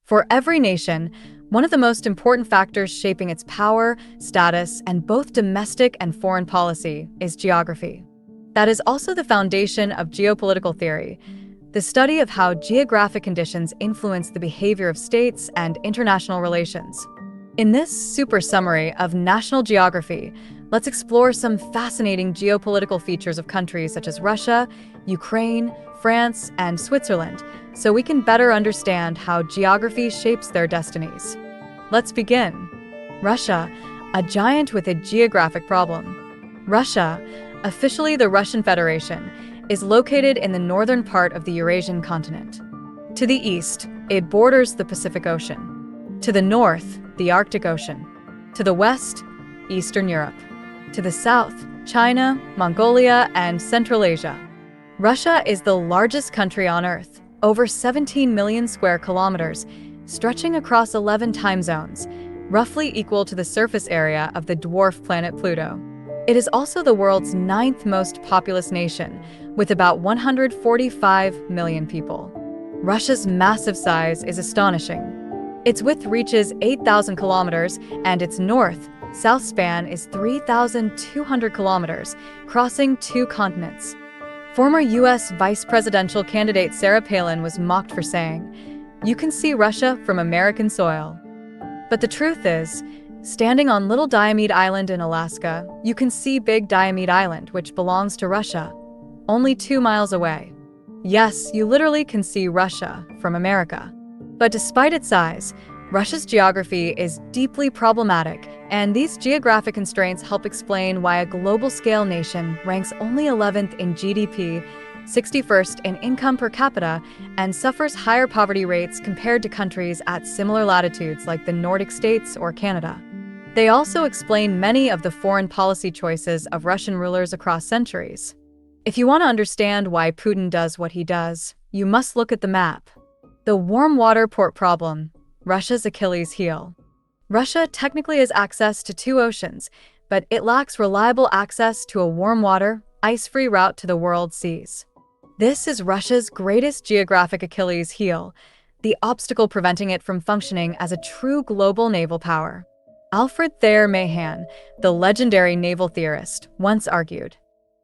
For every nation, one of the most important factors shaping its power, status, and both domestic and foreign policy is geography. That is also the foundation of geopolitical theory, the study of how geographic conditions influence the behavior of states and international relations. In this super summary of national geography, let's explore some fascinating geopolitical features of countries such as Russia, Ukraine, France, and Switzerland, so we can better understand how geography shapes their destinies. Let's begin. Russia, a giant with a geographic problem. Russia, officially the Russian Federation, is located in the northern part of the Eurasian continent. To the east, it borders the Pacific Ocean. To the north, the Arctic Ocean. To the west, Eastern Europe. To the south, China, Mongolia, and Central Asia. Russia is the largest country on Earth, over 17 million square kilometers, stretching across 11 time zones, roughly equal to the surface area of the dwarf planet Pluto. It is also the world's ninth most populous nation, with about 145 million people. Russia's massive size is astonishing. Its width reaches 8,000 kilometers, and its north-south span is 3,200 kilometers, crossing two continents. Former U.S. vice presidential candidate Sarah Palin was mocked for saying, "You can see Russia from American soil." But the truth is, standing on Little Diomede Island in Alaska, you can see Big Diomede Island, which belongs to Russia, only 2 miles away. Yes, you literally can see Russia from America. But despite its size, Russia's geography is deeply problematic, and these geographic constraints help explain why a global-scale nation ranks only 11th in GDP, 61st in income per capita, and suffers higher poverty rates compared to countries at similar latitudes like the Nordic states or Canada. They also explain many of the foreign policy choices of Russian rulers across centuries. If you want to understand why Putin does what he does, you must look at the map. The warm water port problem, Russia's Achilles heel. Russia technically has access to 2 oceans, but it lacks reliable access to a warm water, ice-free route to the world's seas. This is Russia's greatest geographic Achilles heel, the obstacle preventing it from functioning as a true global naval power. Alfred Thayer Mahan, the legendary naval theorist, once argued,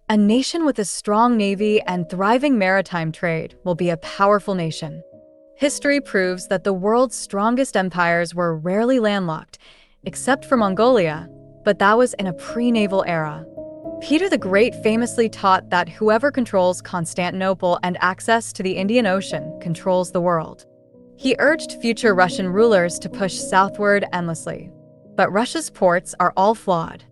"A nation with a strong navy and thriving maritime trade will be a powerful nation." History proves that the world's strongest empires were rarely landlocked, except for Mongolia, but that was in a pre-naval era. Peter the Great famously taught that whoever controls Constantinople and access to the Indian Ocean controls the world. He urged future Russian rulers to push southward endlessly. But Russia's ports are all flawed.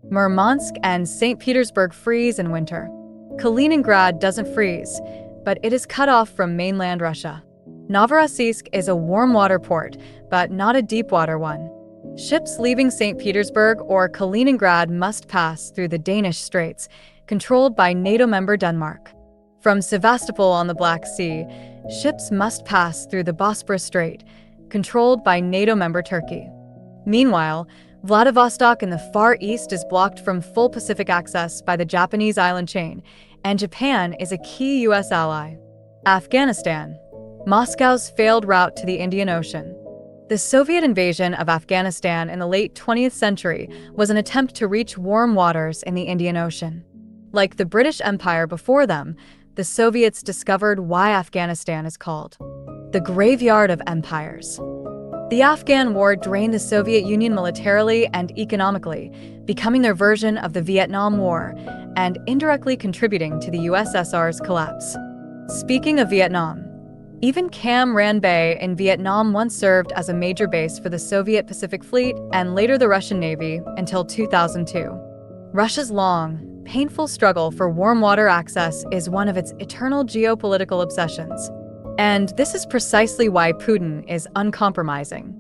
Murmansk and St. Petersburg freeze in winter. Kaliningrad doesn't freeze, but it is cut off from mainland Russia. Novorossiysk is a warm water port, but not a deep water one. Ships leaving St. Petersburg or Kaliningrad must pass through the Danish Straits, controlled by NATO member Denmark. From Sevastopol on the Black Sea, ships must pass through the Bosporus Strait, controlled by NATO member Turkey. Meanwhile, Vladivostok in the Far East is blocked from full Pacific access by the Japanese island chain, and Japan is a key U.S. ally. Afghanistan, Moscow's failed route to the Indian Ocean. The Soviet invasion of Afghanistan in the late 20th century was an attempt to reach warm waters in the Indian Ocean. Like the British Empire before them, the Soviets discovered why Afghanistan is called the graveyard of empires. The Afghan War drained the Soviet Union militarily and economically, becoming their version of the Vietnam War and indirectly contributing to the USSR's collapse. Speaking of Vietnam, even Cam Ranh Bay in Vietnam once served as a major base for the Soviet Pacific Fleet and later the Russian Navy until 2002. Russia's long, painful struggle for warm water access is one of its eternal geopolitical obsessions. And this is precisely why Putin is uncompromising.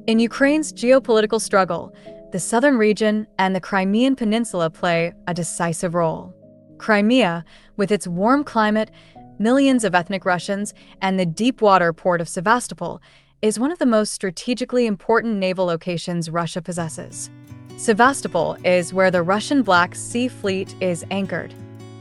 In Ukraine's geopolitical struggle, the southern region and the Crimean Peninsula play a decisive role. Crimea, with its warm climate, millions of ethnic Russians, and the deep water port of Sevastopol, is one of the most strategically important naval locations Russia possesses. Sevastopol is where the Russian Black Sea Fleet is anchored.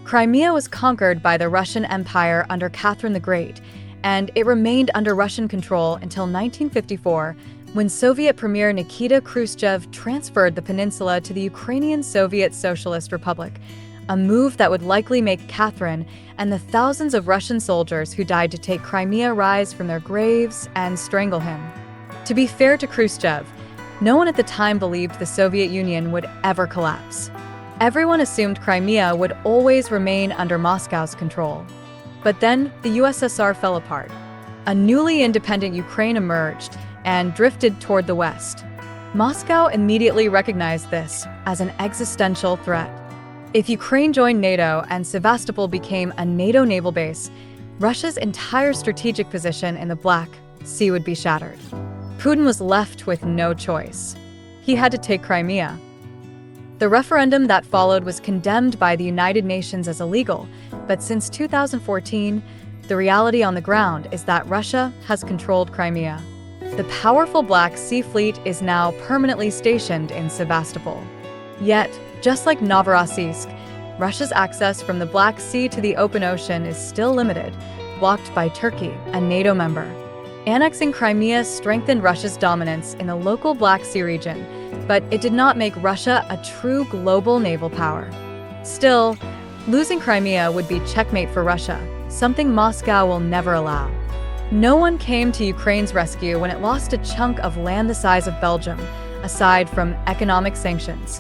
Crimea was conquered by the Russian Empire under Catherine the Great, and it remained under Russian control until 1954, when Soviet Premier Nikita Khrushchev transferred the peninsula to the Ukrainian Soviet Socialist Republic, a move that would likely make Catherine and the thousands of Russian soldiers who died to take Crimea rise from their graves and strangle him. To be fair to Khrushchev, no one at the time believed the Soviet Union would ever collapse. Everyone assumed Crimea would always remain under Moscow's control. But then the USSR fell apart. A newly independent Ukraine emerged and drifted toward the west. Moscow immediately recognized this as an existential threat. If Ukraine joined NATO and Sevastopol became a NATO naval base, Russia's entire strategic position in the Black Sea would be shattered. Putin was left with no choice. He had to take Crimea. The referendum that followed was condemned by the United Nations as illegal, but since 2014, the reality on the ground is that Russia has controlled Crimea. The powerful Black Sea Fleet is now permanently stationed in Sevastopol. Yet, just like Novorossiysk, Russia's access from the Black Sea to the open ocean is still limited, blocked by Turkey, a NATO member. Annexing Crimea strengthened Russia's dominance in the local Black Sea region, but it did not make Russia a true global naval power. Still, losing Crimea would be checkmate for Russia, something Moscow will never allow. No one came to Ukraine's rescue when it lost a chunk of land the size of Belgium, aside from economic sanctions.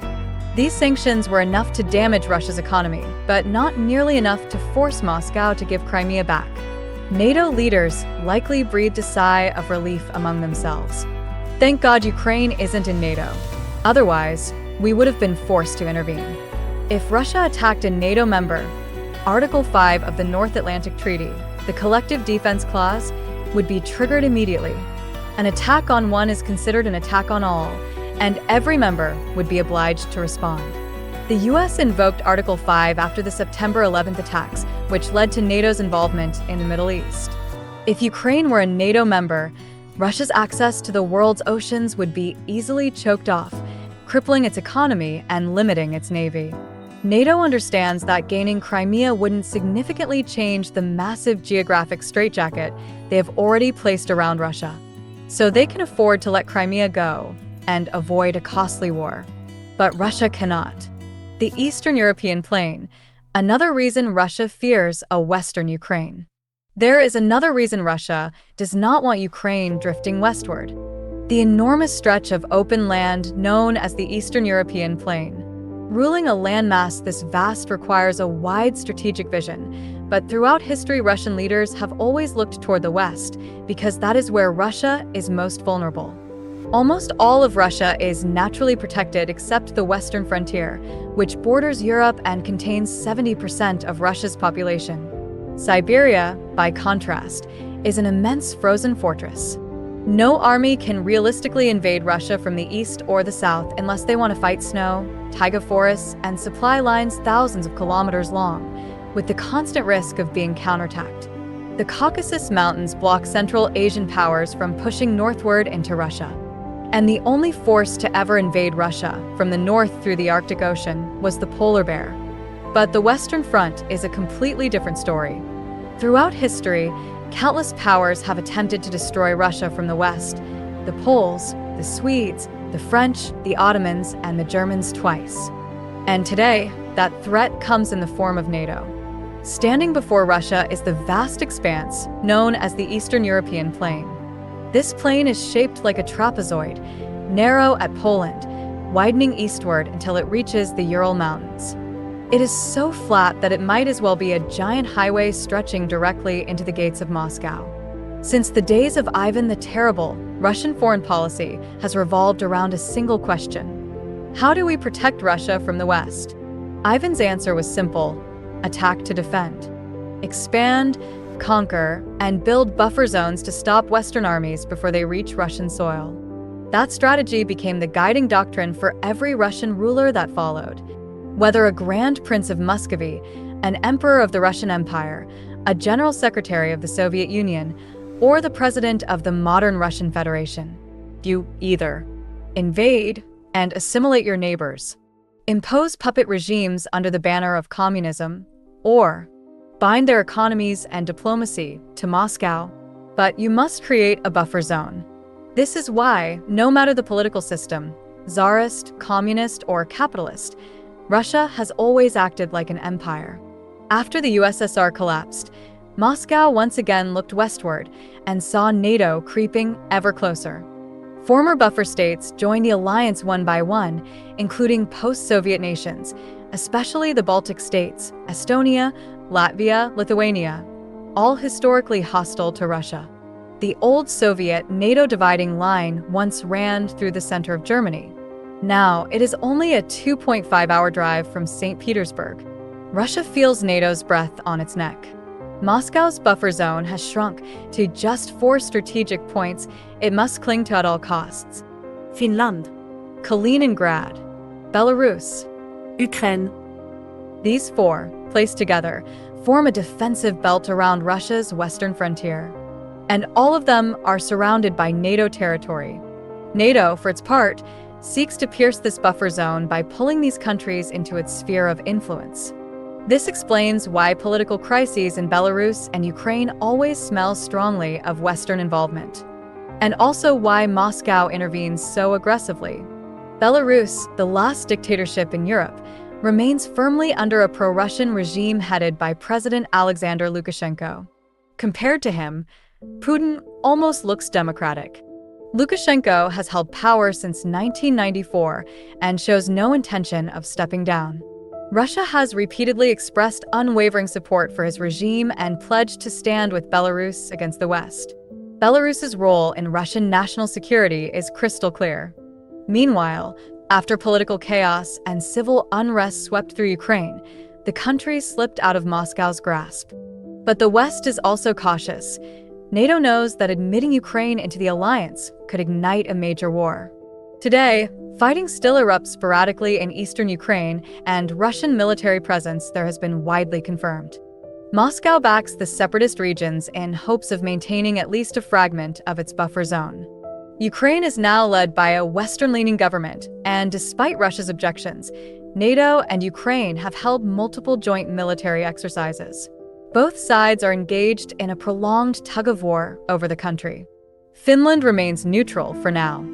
These sanctions were enough to damage Russia's economy, but not nearly enough to force Moscow to give Crimea back. NATO leaders likely breathed a sigh of relief among themselves. Thank God Ukraine isn't in NATO. Otherwise, we would have been forced to intervene. If Russia attacked a NATO member, Article 5 of the North Atlantic Treaty, the Collective Defense Clause, would be triggered immediately. An attack on one is considered an attack on all, and every member would be obliged to respond. The US invoked Article 5 after the September 11th attacks, which led to NATO's involvement in the Middle East. If Ukraine were a NATO member, Russia's access to the world's oceans would be easily choked off, crippling its economy and limiting its navy. NATO understands that gaining Crimea wouldn't significantly change the massive geographic straitjacket they have already placed around Russia. So they can afford to let Crimea go and avoid a costly war. But Russia cannot. The Eastern European plain, another reason Russia fears a Western Ukraine. There is another reason Russia does not want Ukraine drifting westward. The enormous stretch of open land known as the Eastern European plain. Ruling a landmass this vast requires a wide strategic vision, but throughout history Russian leaders have always looked toward the west because that is where Russia is most vulnerable. Almost all of Russia is naturally protected except the western frontier, which borders Europe and contains 70% of Russia's population. Siberia, by contrast, is an immense frozen fortress. No army can realistically invade Russia from the east or the south unless they want to fight snow, taiga forests, and supply lines thousands of kilometers long, with the constant risk of being counterattacked. The Caucasus Mountains block Central Asian powers from pushing northward into Russia. And the only force to ever invade Russia from the north through the Arctic Ocean was the polar bear. But the Western Front is a completely different story. Throughout history, countless powers have attempted to destroy Russia from the west. The Poles, the Swedes, the French, the Ottomans, and the Germans twice. And today, that threat comes in the form of NATO. Standing before Russia is the vast expanse known as the Eastern European Plain. This plain is shaped like a trapezoid, narrow at Poland, widening eastward until it reaches the Ural Mountains. It is so flat that it might as well be a giant highway stretching directly into the gates of Moscow. Since the days of Ivan the Terrible, Russian foreign policy has revolved around a single question: how do we protect Russia from the West? Ivan's answer was simple: attack to defend. Expand, conquer, and build buffer zones to stop Western armies before they reach Russian soil. That strategy became the guiding doctrine for every Russian ruler that followed. Whether a Grand Prince of Muscovy, an emperor of the Russian Empire, a general secretary of the Soviet Union, or the president of the modern Russian Federation, you either invade and assimilate your neighbors, impose puppet regimes under the banner of communism, or bind their economies and diplomacy to Moscow. But you must create a buffer zone. This is why, no matter the political system, czarist, communist, or capitalist, Russia has always acted like an empire. After the USSR collapsed, Moscow once again looked westward and saw NATO creeping ever closer. Former buffer states joined the alliance one by one, including post-Soviet nations, especially the Baltic states, Estonia, Latvia, Lithuania, all historically hostile to Russia. The old Soviet NATO dividing line once ran through the center of Germany. Now, it is only a 2.5-hour drive from St. Petersburg. Russia feels NATO's breath on its neck. Moscow's buffer zone has shrunk to just 4 strategic points it must cling to at all costs. Finland, Kaliningrad, Belarus, Ukraine. These 4, placed together, form a defensive belt around Russia's western frontier. And all of them are surrounded by NATO territory. NATO, for its part, seeks to pierce this buffer zone by pulling these countries into its sphere of influence. This explains why political crises in Belarus and Ukraine always smell strongly of Western involvement, and also why Moscow intervenes so aggressively. Belarus, the last dictatorship in Europe, remains firmly under a pro-Russian regime headed by President Alexander Lukashenko. Compared to him, Putin almost looks democratic. Lukashenko has held power since 1994 and shows no intention of stepping down. Russia has repeatedly expressed unwavering support for his regime and pledged to stand with Belarus against the West. Belarus's role in Russian national security is crystal clear. Meanwhile, after political chaos and civil unrest swept through Ukraine, the country slipped out of Moscow's grasp. But the West is also cautious. NATO knows that admitting Ukraine into the alliance could ignite a major war. Today, fighting still erupts sporadically in eastern Ukraine, and Russian military presence there has been widely confirmed. Moscow backs the separatist regions in hopes of maintaining at least a fragment of its buffer zone. Ukraine is now led by a Western-leaning government, and despite Russia's objections, NATO and Ukraine have held multiple joint military exercises. Both sides are engaged in a prolonged tug-of-war over the country. Finland remains neutral for now.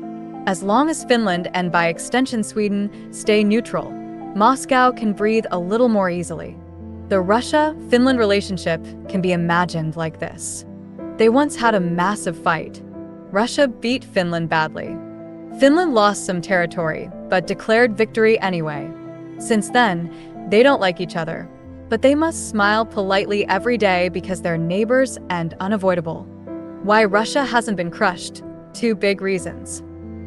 As long as Finland, and by extension Sweden, stay neutral, Moscow can breathe a little more easily. The Russia-Finland relationship can be imagined like this. They once had a massive fight. Russia beat Finland badly. Finland lost some territory, but declared victory anyway. Since then, they don't like each other, but they must smile politely every day because they're neighbors and unavoidable. Why Russia hasn't been crushed? 2 big reasons.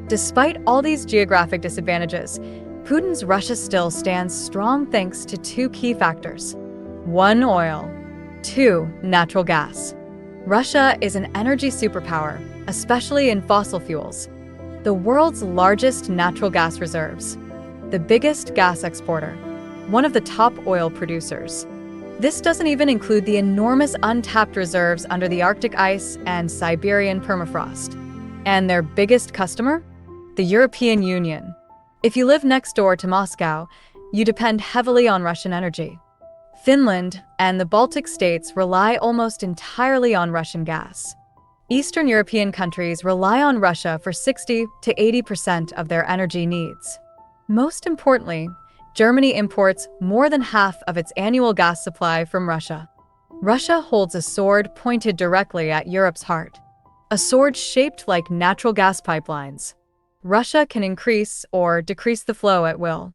Despite all these geographic disadvantages, Putin's Russia still stands strong thanks to 2 key factors. 1, oil. 2, natural gas. Russia is an energy superpower, especially in fossil fuels. The world's largest natural gas reserves. The biggest gas exporter. One of the top oil producers. This doesn't even include the enormous untapped reserves under the Arctic ice and Siberian permafrost. And their biggest customer? The European Union. If you live next door to Moscow, you depend heavily on Russian energy. Finland and the Baltic states rely almost entirely on Russian gas. Eastern European countries rely on Russia for 60 to 80% of their energy needs. Most importantly, Germany imports more than half of its annual gas supply from Russia. Russia holds a sword pointed directly at Europe's heart. A sword shaped like natural gas pipelines. Russia can increase or decrease the flow at will.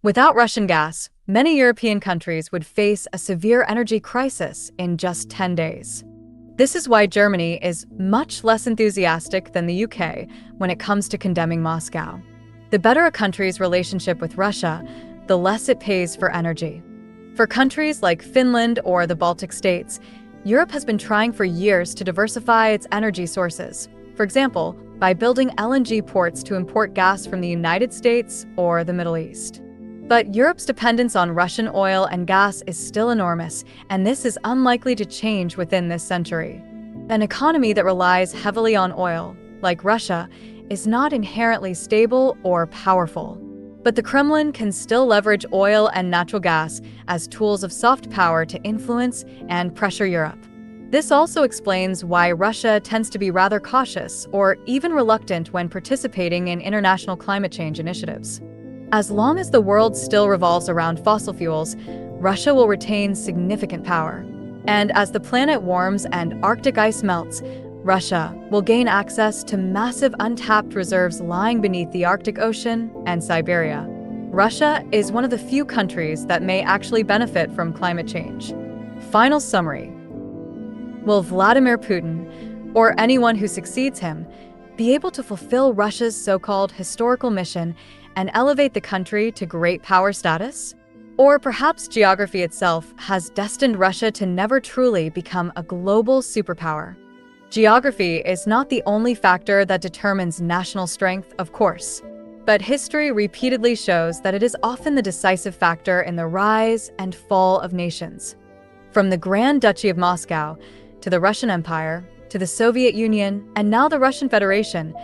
Without Russian gas, many European countries would face a severe energy crisis in just 10 days. This is why Germany is much less enthusiastic than the UK when it comes to condemning Moscow. The better a country's relationship with Russia, the less it pays for energy. For countries like Finland or the Baltic states, Europe has been trying for years to diversify its energy sources. For example, by building LNG ports to import gas from the United States or the Middle East. But Europe's dependence on Russian oil and gas is still enormous, and this is unlikely to change within this century. An economy that relies heavily on oil, like Russia, is not inherently stable or powerful. But the Kremlin can still leverage oil and natural gas as tools of soft power to influence and pressure Europe. This also explains why Russia tends to be rather cautious or even reluctant when participating in international climate change initiatives. As long as the world still revolves around fossil fuels, Russia will retain significant power. And as the planet warms and Arctic ice melts, Russia will gain access to massive untapped reserves lying beneath the Arctic Ocean and Siberia. Russia is one of the few countries that may actually benefit from climate change. Final summary. Will Vladimir Putin, or anyone who succeeds him, be able to fulfill Russia's so-called historical mission and elevate the country to great power status? Or perhaps geography itself has destined Russia to never truly become a global superpower? Geography is not the only factor that determines national strength, of course. But history repeatedly shows that it is often the decisive factor in the rise and fall of nations. From the Grand Duchy of Moscow, to the Russian Empire, to the Soviet Union, and now the Russian Federation,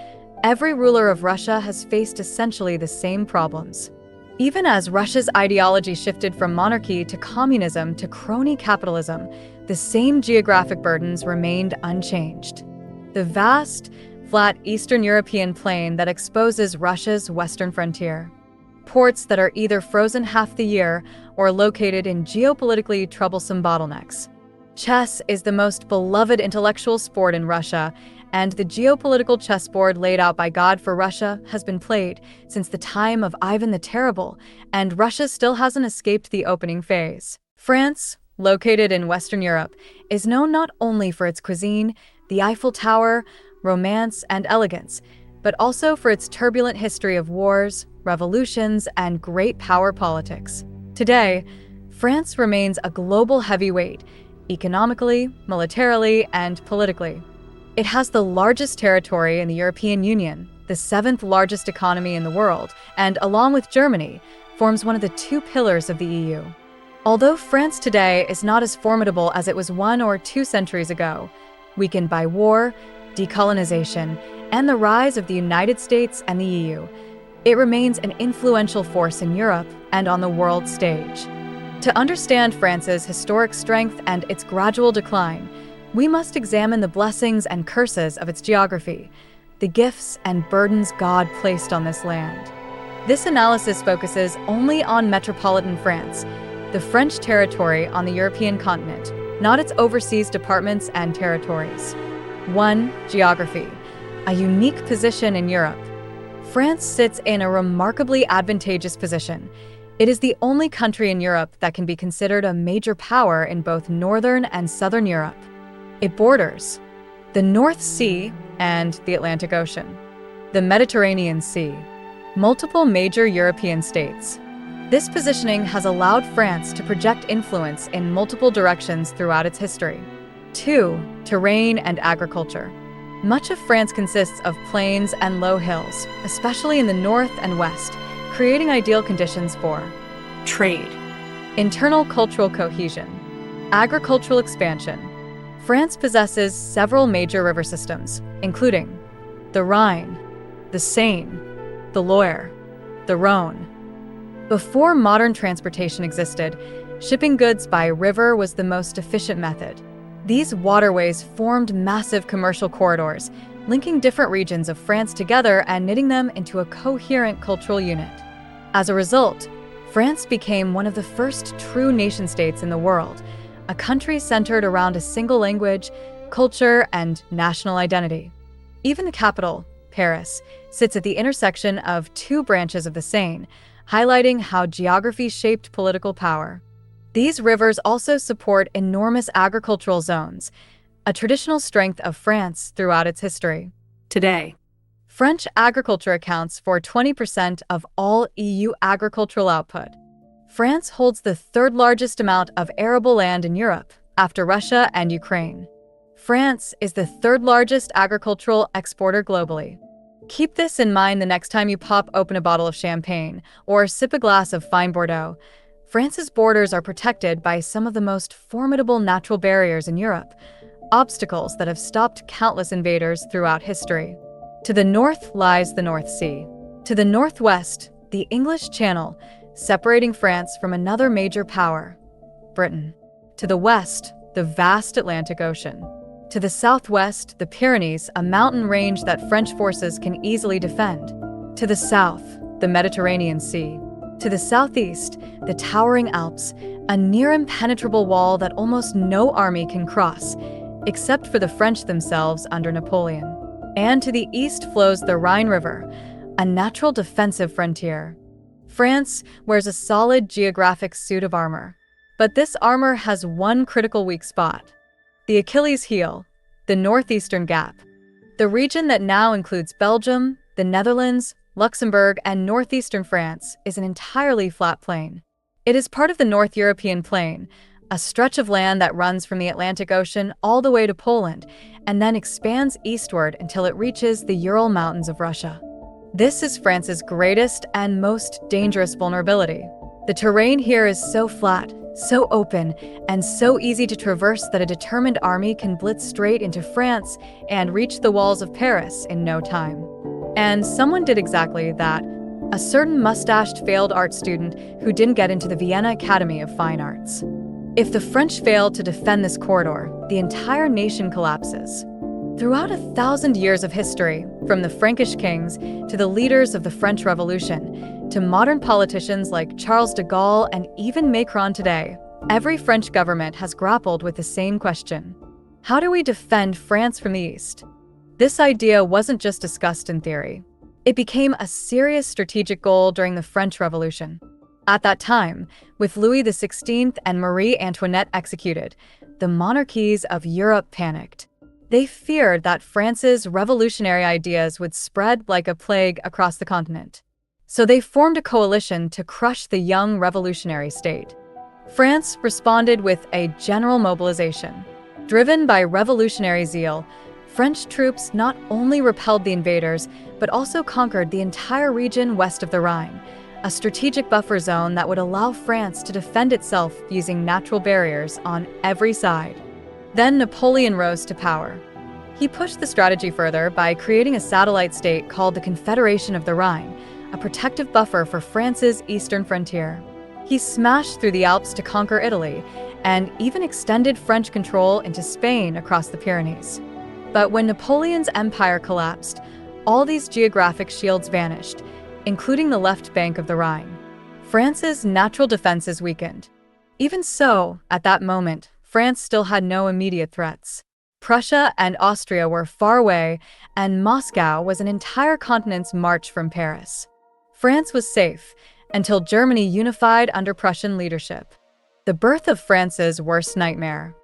every ruler of Russia has faced essentially the same problems. Even as Russia's ideology shifted from monarchy to communism to crony capitalism, the same geographic burdens remained unchanged. The vast, flat Eastern European plain that exposes Russia's western frontier. Ports that are either frozen half the year or located in geopolitically troublesome bottlenecks. Chess is the most beloved intellectual sport in Russia, and the geopolitical chessboard laid out by God for Russia has been played since the time of Ivan the Terrible, and Russia still hasn't escaped the opening phase. France, located in Western Europe, is known not only for its cuisine, the Eiffel Tower, romance, and elegance, but also for its turbulent history of wars, revolutions, and great power politics. Today, France remains a global heavyweight, economically, militarily, and politically. It has the largest territory in the European Union, the seventh largest economy in the world, and along with Germany, forms one of the two pillars of the EU. Although France today is not as formidable as it was 1 or 2 centuries ago, weakened by war, decolonization, and the rise of the United States and the EU, it remains an influential force in Europe and on the world stage. To understand France's historic strength and its gradual decline, we must examine the blessings and curses of its geography, the gifts and burdens God placed on this land. This analysis focuses only on metropolitan France, the French territory on the European continent, not its overseas departments and territories. 1. Geography. A unique position in Europe. France sits in a remarkably advantageous position. It is the only country in Europe that can be considered a major power in both Northern and Southern Europe. It borders the North Sea and the Atlantic Ocean, the Mediterranean Sea, multiple major European states. This positioning has allowed France to project influence in multiple directions throughout its history. 2. Terrain and agriculture. Much of France consists of plains and low hills, especially in the north and west, creating ideal conditions for trade, internal cultural cohesion, agricultural expansion. France possesses several major river systems, including the Rhine, the Seine, the Loire, the Rhone. Before modern transportation existed, shipping goods by river was the most efficient method. These waterways formed massive commercial corridors, linking different regions of France together and knitting them into a coherent cultural unit. As a result, France became one of the first true nation-states in the world, a country centered around a single language, culture, and national identity. Even the capital, Paris, sits at the intersection of 2 branches of the Seine, highlighting how geography shaped political power. These rivers also support enormous agricultural zones, a traditional strength of France throughout its history. today, French agriculture accounts for 20% of all EU agricultural output. France holds the 3rd largest amount of arable land in Europe, after Russia and Ukraine. France is the 3rd largest agricultural exporter globally. Keep this in mind the next time you pop open a bottle of champagne or sip a glass of fine Bordeaux. France's borders are protected by some of the most formidable natural barriers in Europe, obstacles that have stopped countless invaders throughout history. To the north lies the North Sea. To the northwest, the English Channel, separating France from another major power, Britain. To the west, the vast Atlantic Ocean. To the southwest, the Pyrenees, a mountain range that French forces can easily defend. To the south, the Mediterranean Sea. To the southeast, the towering Alps, a near impenetrable wall that almost no army can cross, except for the French themselves under Napoleon. And to the east flows the Rhine River, a natural defensive frontier. France wears a solid geographic suit of armor. But this armor has one critical weak spot: the Achilles heel, the northeastern gap. The region that now includes Belgium, the Netherlands, Luxembourg, and northeastern France is an entirely flat plain. It is part of the North European Plain, a stretch of land that runs from the Atlantic Ocean all the way to Poland and then expands eastward until it reaches the Ural Mountains of Russia. This is France's greatest and most dangerous vulnerability. The terrain here is so flat, so open, and so easy to traverse that a determined army can blitz straight into France and reach the walls of Paris in no time. And someone did exactly that. A certain mustached failed art student who didn't get into the Vienna Academy of Fine Arts. If the French fail to defend this corridor, the entire nation collapses. Throughout 1,000 years of history, from the Frankish kings to the leaders of the French Revolution, to modern politicians like Charles de Gaulle and even Macron today, every French government has grappled with the same question. How do we defend France from the east? This idea wasn't just discussed in theory. It became a serious strategic goal during the French Revolution. At that time, with Louis XVI and Marie Antoinette executed, the monarchies of Europe panicked. They feared that France's revolutionary ideas would spread like a plague across the continent. So they formed a coalition to crush the young revolutionary state. France responded with a general mobilization. Driven by revolutionary zeal, French troops not only repelled the invaders, but also conquered the entire region west of the Rhine, a strategic buffer zone that would allow France to defend itself using natural barriers on every side. Then Napoleon rose to power. He pushed the strategy further by creating a satellite state called the Confederation of the Rhine, a protective buffer for France's eastern frontier. He smashed through the Alps to conquer Italy, and even extended French control into Spain across the Pyrenees. But when Napoleon's empire collapsed, all these geographic shields vanished, including the left bank of the Rhine. France's natural defenses weakened. Even so, at that moment, France still had no immediate threats. Prussia and Austria were far away, and Moscow was an entire continent's march from Paris. France was safe until Germany unified under Prussian leadership. The birth of France's worst nightmare.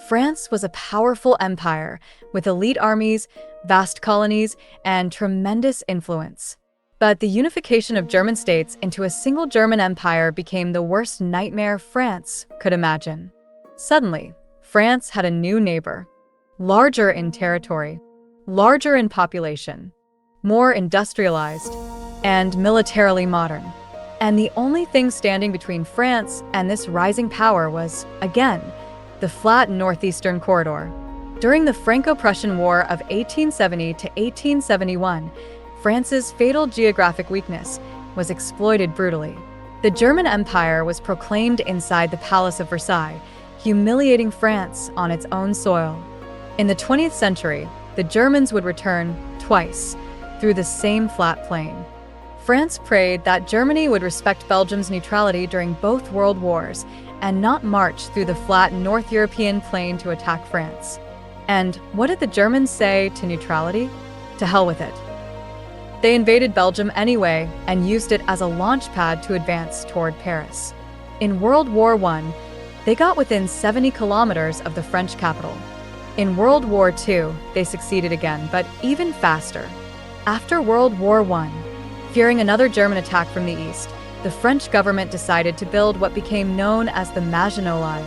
France was a powerful empire with elite armies, vast colonies, and tremendous influence. But the unification of German states into a single German empire became the worst nightmare France could imagine. Suddenly, France had a new neighbor. Larger in territory, larger in population, more industrialized, and militarily modern. And the only thing standing between France and this rising power was, again, the flat northeastern corridor. During the Franco-Prussian War of 1870 to 1871, France's fatal geographic weakness was exploited brutally. The German Empire was proclaimed inside the Palace of Versailles, humiliating France on its own soil. In the 20th century, the Germans would return twice through the same flat plain. France prayed that Germany would respect Belgium's neutrality during both world wars and not march through the flat North European plain to attack France. And what did the Germans say to neutrality? To hell with it. They invaded Belgium anyway and used it as a launch pad to advance toward Paris. In World War I, they got within 70 kilometers of the French capital. In World War II, they succeeded again, but even faster. After World War I, fearing another German attack from the east, the French government decided to build what became known as the Maginot Line,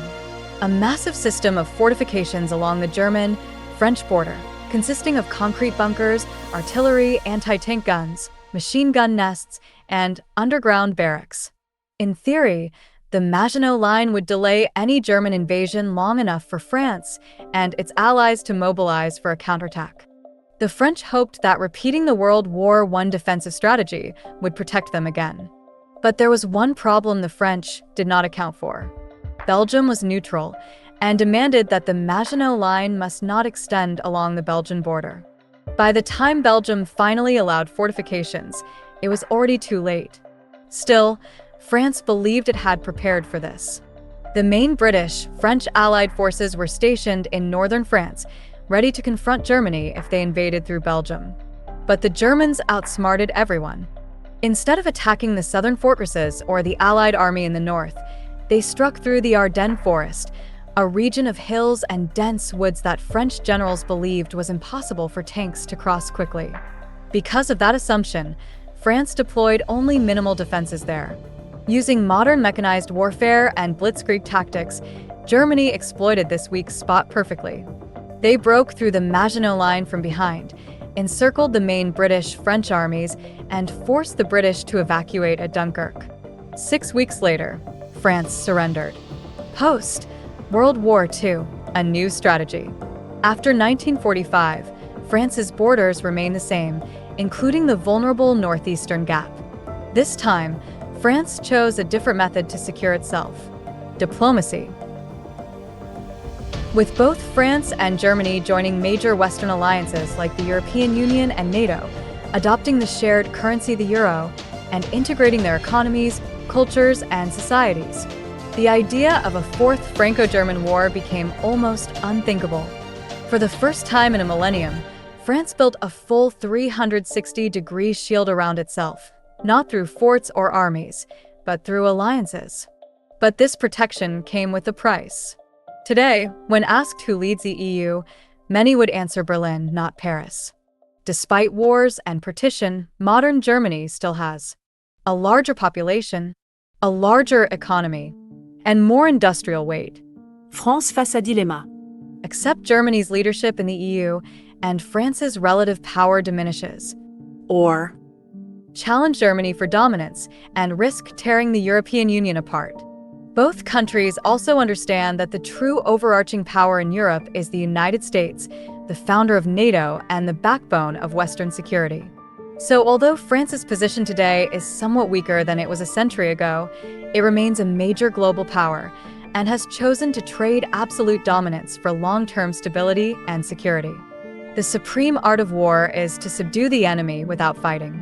a massive system of fortifications along the German-French border, consisting of concrete bunkers, artillery, anti-tank guns, machine gun nests, and underground barracks. In theory, the Maginot Line would delay any German invasion long enough for France and its allies to mobilize for a counterattack. The French hoped that repeating the World War I defensive strategy would protect them again. But there was one problem the French did not account for. Belgium was neutral and demanded that the Maginot Line must not extend along the Belgian border. By the time Belgium finally allowed fortifications, it was already too late. Still, France believed it had prepared for this. The main British-French allied forces were stationed in northern France, ready to confront Germany if they invaded through Belgium. But the Germans outsmarted everyone. Instead of attacking the southern fortresses or the Allied army in the north, they struck through the Ardennes forest, a region of hills and dense woods that French generals believed was impossible for tanks to cross quickly. Because of that assumption, France deployed only minimal defenses there. Using modern mechanized warfare and blitzkrieg tactics, Germany exploited this weak spot perfectly. They broke through the Maginot Line from behind, encircled the main British-French armies, and forced the British to evacuate at Dunkirk. 6 weeks later, France surrendered. Post-World War II, a new strategy. After 1945, France's borders remained the same, including the vulnerable northeastern gap. This time, France chose a different method to secure itself: diplomacy. With both France and Germany joining major Western alliances like the European Union and NATO, adopting the shared currency the euro, and integrating their economies, cultures, and societies, the idea of a fourth Franco-German war became almost unthinkable. For the first time in a millennium, France built a full 360-degree shield around itself, not through forts or armies, but through alliances. But this protection came with a price. Today, when asked who leads the EU, many would answer Berlin, not Paris. Despite wars and partition, modern Germany still has a larger population, a larger economy, and more industrial weight. France face à dilemma. Accept Germany's leadership in the EU, and France's relative power diminishes. Or Challenge Germany for dominance and risk tearing the European Union apart. Both countries also understand that the true overarching power in Europe is the United States, the founder of NATO and the backbone of Western security. So although France's position today is somewhat weaker than it was a century ago, it remains a major global power and has chosen to trade absolute dominance for long-term stability and security. The supreme art of war is to subdue the enemy without fighting.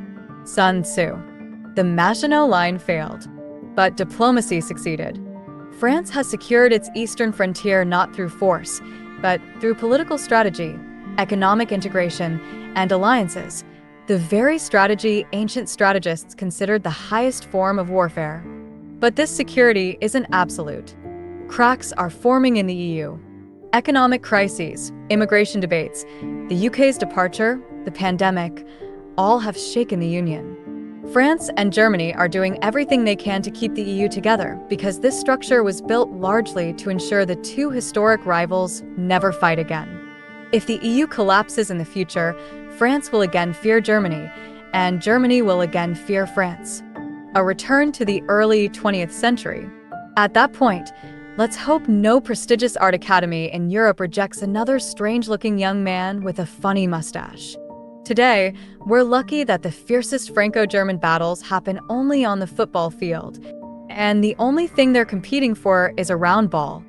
Sun Tzu. The Maginot Line failed, but diplomacy succeeded. France has secured its eastern frontier not through force, but through political strategy, economic integration, and alliances, the very strategy ancient strategists considered the highest form of warfare. But this security isn't absolute. Cracks are forming in the EU. Economic crises, immigration debates, the UK's departure, the pandemic, all have shaken the Union. France and Germany are doing everything they can to keep the EU together because this structure was built largely to ensure the two historic rivals never fight again. If the EU collapses in the future, France will again fear Germany, and Germany will again fear France. A return to the early 20th century. At that point, let's hope no prestigious art academy in Europe rejects another strange-looking young man with a funny mustache. Today, we're lucky that the fiercest Franco-German battles happen only on the football field, and the only thing they're competing for is a round ball.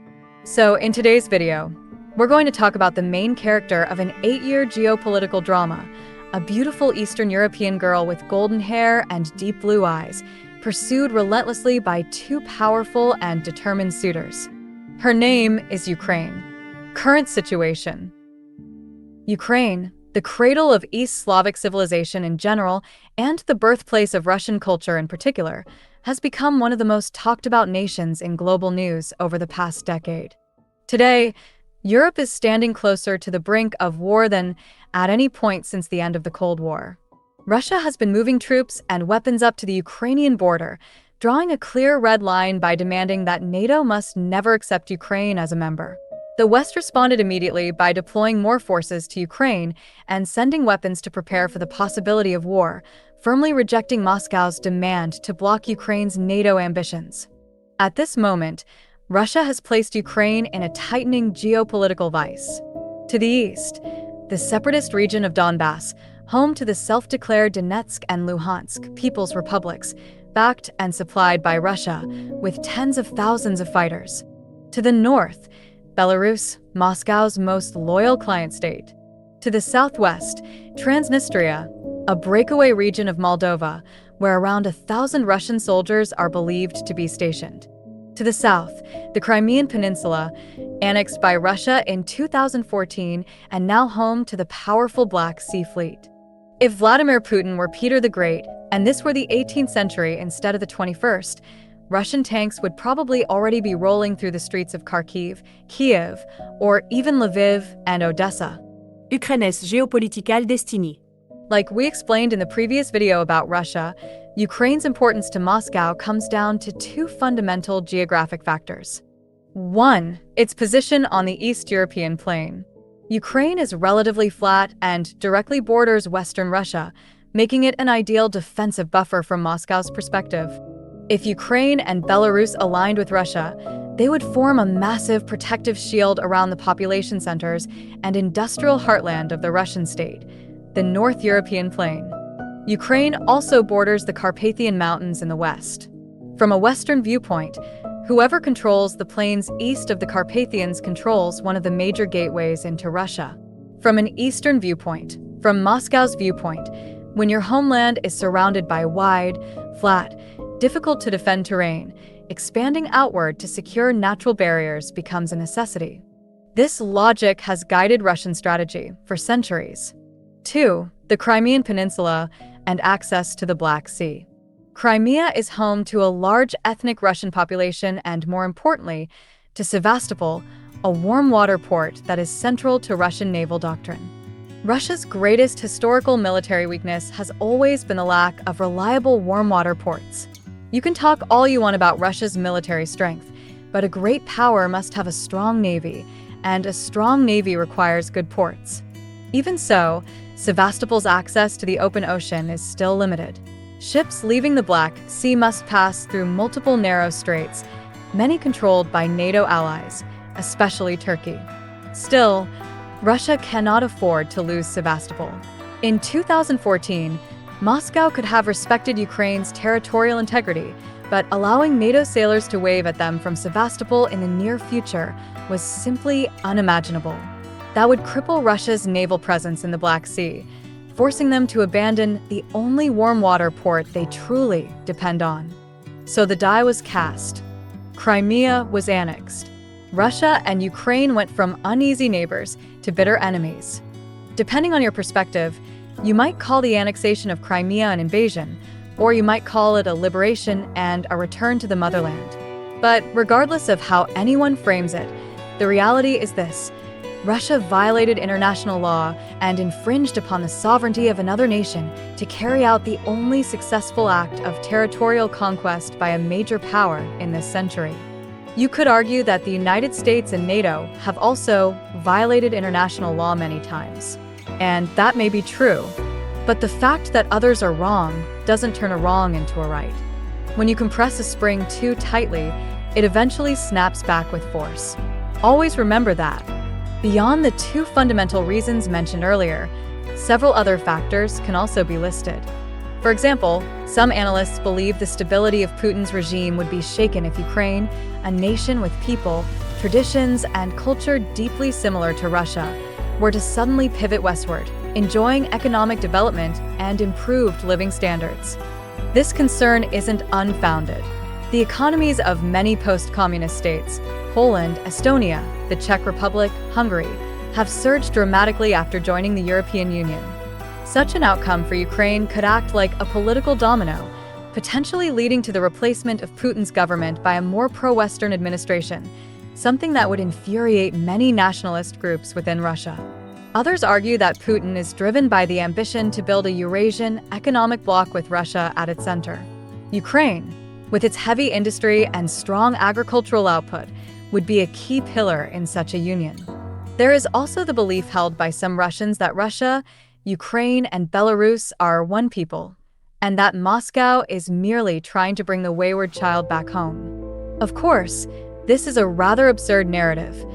So in today's video, we're going to talk about the main character of an 8-year geopolitical drama, a beautiful Eastern European girl with golden hair and deep blue eyes, pursued relentlessly by two powerful and determined suitors. Her name is Ukraine. Current situation. Ukraine, the cradle of East Slavic civilization in general and the birthplace of Russian culture in particular, has become one of the most talked about nations in global news over the past decade. Today, Europe is standing closer to the brink of war than at any point since the end of the Cold War. Russia has been moving troops and weapons up to the Ukrainian border, drawing a clear red line by demanding that NATO must never accept Ukraine as a member. The West responded immediately by deploying more forces to Ukraine and sending weapons to prepare for the possibility of war, firmly rejecting Moscow's demand to block Ukraine's NATO ambitions. At this moment, Russia has placed Ukraine in a tightening geopolitical vice. To the east, the separatist region of Donbass, home to the self-declared Donetsk and Luhansk People's Republics, backed and supplied by Russia, with tens of thousands of fighters. To the north, Belarus, Moscow's most loyal client state. To the southwest, Transnistria, a breakaway region of Moldova, where around 1,000 Russian soldiers are believed to be stationed. To the south, the Crimean Peninsula, annexed by Russia in 2014 and now home to the powerful Black Sea Fleet. If Vladimir Putin were Peter the Great, and this were the 18th century instead of the 21st, Russian tanks would probably already be rolling through the streets of Kharkiv, Kiev, or even Lviv and Odessa. Ukraine's geopolitical destiny. Like we explained in the previous video about Russia, Ukraine's importance to Moscow comes down to two fundamental geographic factors. One, its position on the East European plain. Ukraine is relatively flat and directly borders Western Russia, making it an ideal defensive buffer from Moscow's perspective. If Ukraine and Belarus aligned with Russia, they would form a massive protective shield around the population centers and industrial heartland of the Russian state, the North European plain. Ukraine also borders the Carpathian Mountains in the west. From a Western viewpoint, whoever controls the plains east of the Carpathians controls one of the major gateways into Russia. From an Eastern viewpoint, from Moscow's viewpoint, when your homeland is surrounded by wide, flat, difficult-to-defend terrain, expanding outward to secure natural barriers becomes a necessity. This logic has guided Russian strategy for centuries. 2. The Crimean Peninsula and access to the Black Sea. Crimea is home to a large ethnic Russian population and, more importantly, to Sevastopol, a warm-water port that is central to Russian naval doctrine. Russia's greatest historical military weakness has always been the lack of reliable warm-water ports. You can talk all you want about Russia's military strength, but a great power must have a strong navy, and a strong navy requires good ports. Even so, Sevastopol's access to the open ocean is still limited. Ships leaving the Black Sea must pass through multiple narrow straits, many controlled by NATO allies, especially Turkey. Still, Russia cannot afford to lose Sevastopol. In 2014, Moscow could have respected Ukraine's territorial integrity, but allowing NATO sailors to wave at them from Sevastopol in the near future was simply unimaginable. That would cripple Russia's naval presence in the Black Sea, forcing them to abandon the only warm-water port they truly depend on. So the die was cast. Crimea was annexed. Russia and Ukraine went from uneasy neighbors to bitter enemies. Depending on your perspective, you might call the annexation of Crimea an invasion, or you might call it a liberation and a return to the motherland. But regardless of how anyone frames it, the reality is this: Russia violated international law and infringed upon the sovereignty of another nation to carry out the only successful act of territorial conquest by a major power in this century. You could argue that the United States and NATO have also violated international law many times. And that may be true, but the fact that others are wrong doesn't turn a wrong into a right. When you compress a spring too tightly, it eventually snaps back with force. Always remember that. Beyond the two fundamental reasons mentioned earlier, several other factors can also be listed. For example, some analysts believe the stability of Putin's regime would be shaken if Ukraine, a nation with people, traditions, and culture deeply similar to Russia, were to suddenly pivot westward, enjoying economic development and improved living standards. This concern isn't unfounded. The economies of many post-communist states, Poland, Estonia, the Czech Republic, Hungary, have surged dramatically after joining the European Union. Such an outcome for Ukraine could act like a political domino, potentially leading to the replacement of Putin's government by a more pro-Western administration, something that would infuriate many nationalist groups within Russia. Others argue that Putin is driven by the ambition to build a Eurasian economic bloc with Russia at its center. Ukraine, with its heavy industry and strong agricultural output, would be a key pillar in such a union. There is also the belief held by some Russians that Russia, Ukraine, and Belarus are one people, and that Moscow is merely trying to bring the wayward child back home. Of course, this is a rather absurd narrative.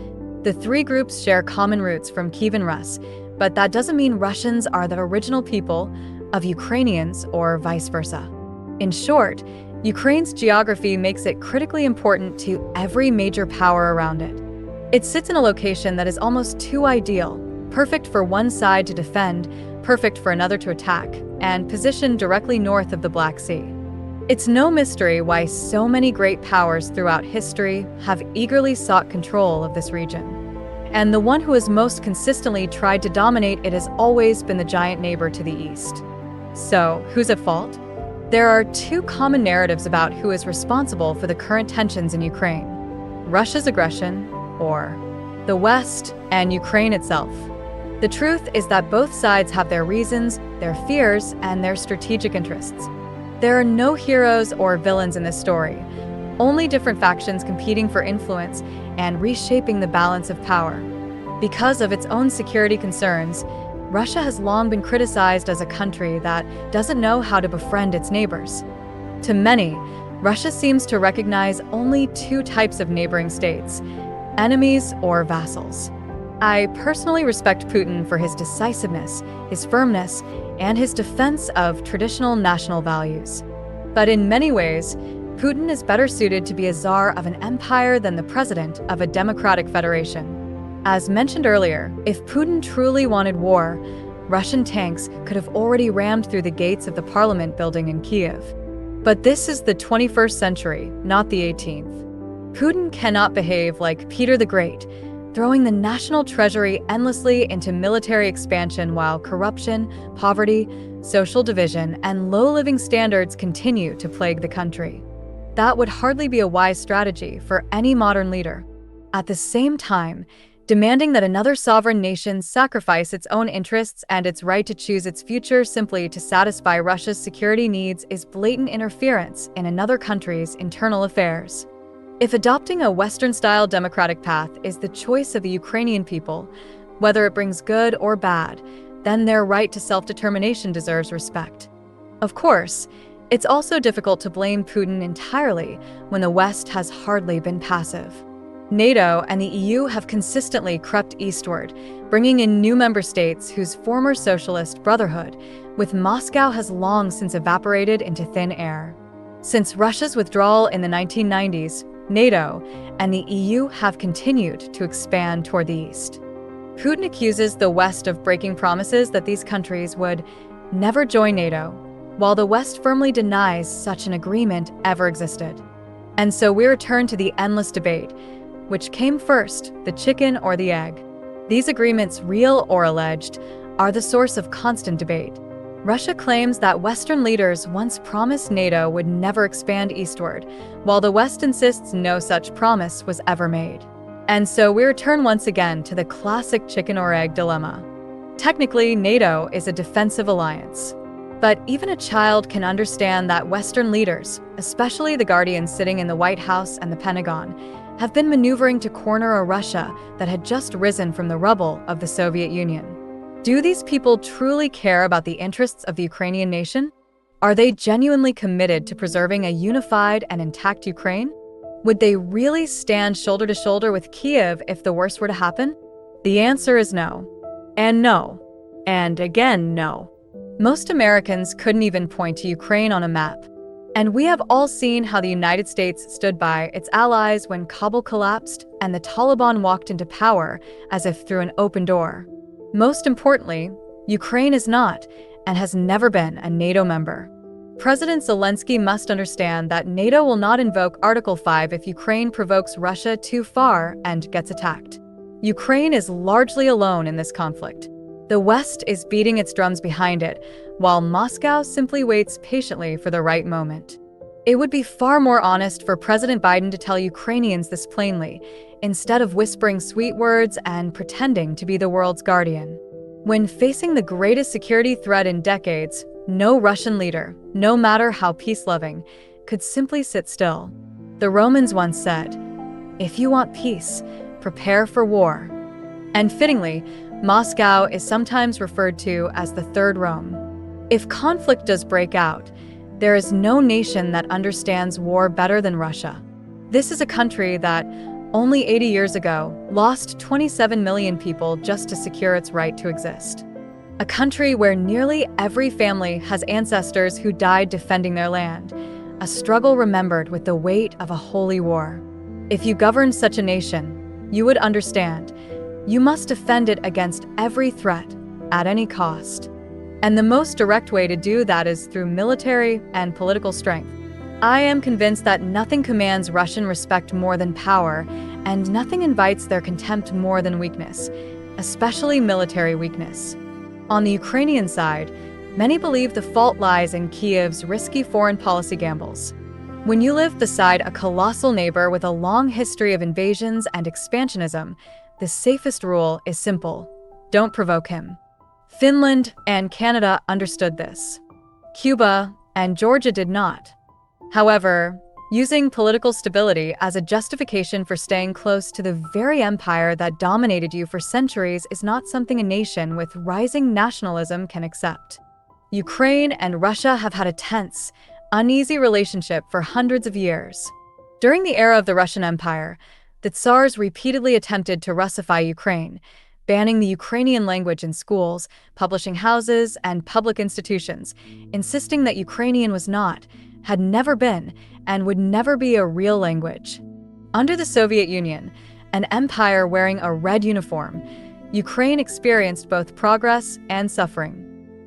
The three groups share common roots from Kievan Rus, but that doesn't mean Russians are the original people of Ukrainians or vice versa. In short, Ukraine's geography makes it critically important to every major power around it. It sits in a location that is almost too ideal, perfect for one side to defend, perfect for another to attack, and positioned directly north of the Black Sea. It's no mystery why so many great powers throughout history have eagerly sought control of this region. And the one who has most consistently tried to dominate it has always been the giant neighbor to the east. So, who's at fault? There are two common narratives about who is responsible for the current tensions in Ukraine: Russia's aggression, or the West and Ukraine itself. The truth is that both sides have their reasons, their fears, and their strategic interests. There are no heroes or villains in this story, only different factions competing for influence and reshaping the balance of power. Because of its own security concerns, Russia has long been criticized as a country that doesn't know how to befriend its neighbors. To many, Russia seems to recognize only two types of neighboring states: enemies or vassals. I personally respect Putin for his decisiveness, his firmness, and his defense of traditional national values. But in many ways, Putin is better suited to be a czar of an empire than the president of a democratic federation. As mentioned earlier, if Putin truly wanted war, Russian tanks could have already rammed through the gates of the parliament building in Kiev. But this is the 21st century, not the 18th. Putin cannot behave like Peter the Great, throwing the national treasury endlessly into military expansion while corruption, poverty, social division, and low living standards continue to plague the country. That would hardly be a wise strategy for any modern leader. At the same time, demanding that another sovereign nation sacrifice its own interests and its right to choose its future simply to satisfy Russia's security needs is blatant interference in another country's internal affairs. If adopting a Western-style democratic path is the choice of the Ukrainian people, whether it brings good or bad, then their right to self-determination deserves respect. Of course, it's also difficult to blame Putin entirely when the West has hardly been passive. NATO and the EU have consistently crept eastward, bringing in new member states whose former socialist brotherhood with Moscow has long since evaporated into thin air. Since Russia's withdrawal in the 1990s, NATO and the EU have continued to expand toward the east. Putin accuses the West of breaking promises that these countries would never join NATO, while the West firmly denies such an agreement ever existed. And so we return to the endless debate: which came first, the chicken or the egg? These agreements, real or alleged, are the source of constant debate. Russia claims that Western leaders once promised NATO would never expand eastward, while the West insists no such promise was ever made. And so we return once again to the classic chicken or egg dilemma. Technically, NATO is a defensive alliance. But even a child can understand that Western leaders, especially the guardians sitting in the White House and the Pentagon, have been maneuvering to corner a Russia that had just risen from the rubble of the Soviet Union. Do these people truly care about the interests of the Ukrainian nation? Are they genuinely committed to preserving a unified and intact Ukraine? Would they really stand shoulder to shoulder with Kiev if the worst were to happen? The answer is no. And no. And again, no. Most Americans couldn't even point to Ukraine on a map. And we have all seen how the United States stood by its allies when Kabul collapsed and the Taliban walked into power as if through an open door. Most importantly, Ukraine is not, and has never been, a NATO member. President Zelensky must understand that NATO will not invoke Article 5 if Ukraine provokes Russia too far and gets attacked. Ukraine is largely alone in this conflict. The West is beating its drums behind it, while Moscow simply waits patiently for the right moment. It would be far more honest for President Biden to tell Ukrainians this plainly, instead of whispering sweet words and pretending to be the world's guardian. When facing the greatest security threat in decades, no Russian leader, no matter how peace-loving, could simply sit still. The Romans once said, "If you want peace, prepare for war." And fittingly, Moscow is sometimes referred to as the Third Rome. If conflict does break out, there is no nation that understands war better than Russia. This is a country that, only 80 years ago, lost 27 million people just to secure its right to exist. A country where nearly every family has ancestors who died defending their land, a struggle remembered with the weight of a holy war. If you governed such a nation, you would understand. You must defend it against every threat, at any cost. And the most direct way to do that is through military and political strength. I am convinced that nothing commands Russian respect more than power, and nothing invites their contempt more than weakness, especially military weakness. On the Ukrainian side, many believe the fault lies in Kiev's risky foreign policy gambles. When you live beside a colossal neighbor with a long history of invasions and expansionism, the safest rule is simple: don't provoke him. Finland and Canada understood this. Cuba and Georgia did not. However, using political stability as a justification for staying close to the very empire that dominated you for centuries is not something a nation with rising nationalism can accept. Ukraine and Russia have had a tense, uneasy relationship for hundreds of years. During the era of the Russian Empire, the Tsars repeatedly attempted to Russify Ukraine, banning the Ukrainian language in schools, publishing houses, and public institutions, insisting that Ukrainian was not, had never been, and would never be a real language. Under the Soviet Union, an empire wearing a red uniform, Ukraine experienced both progress and suffering.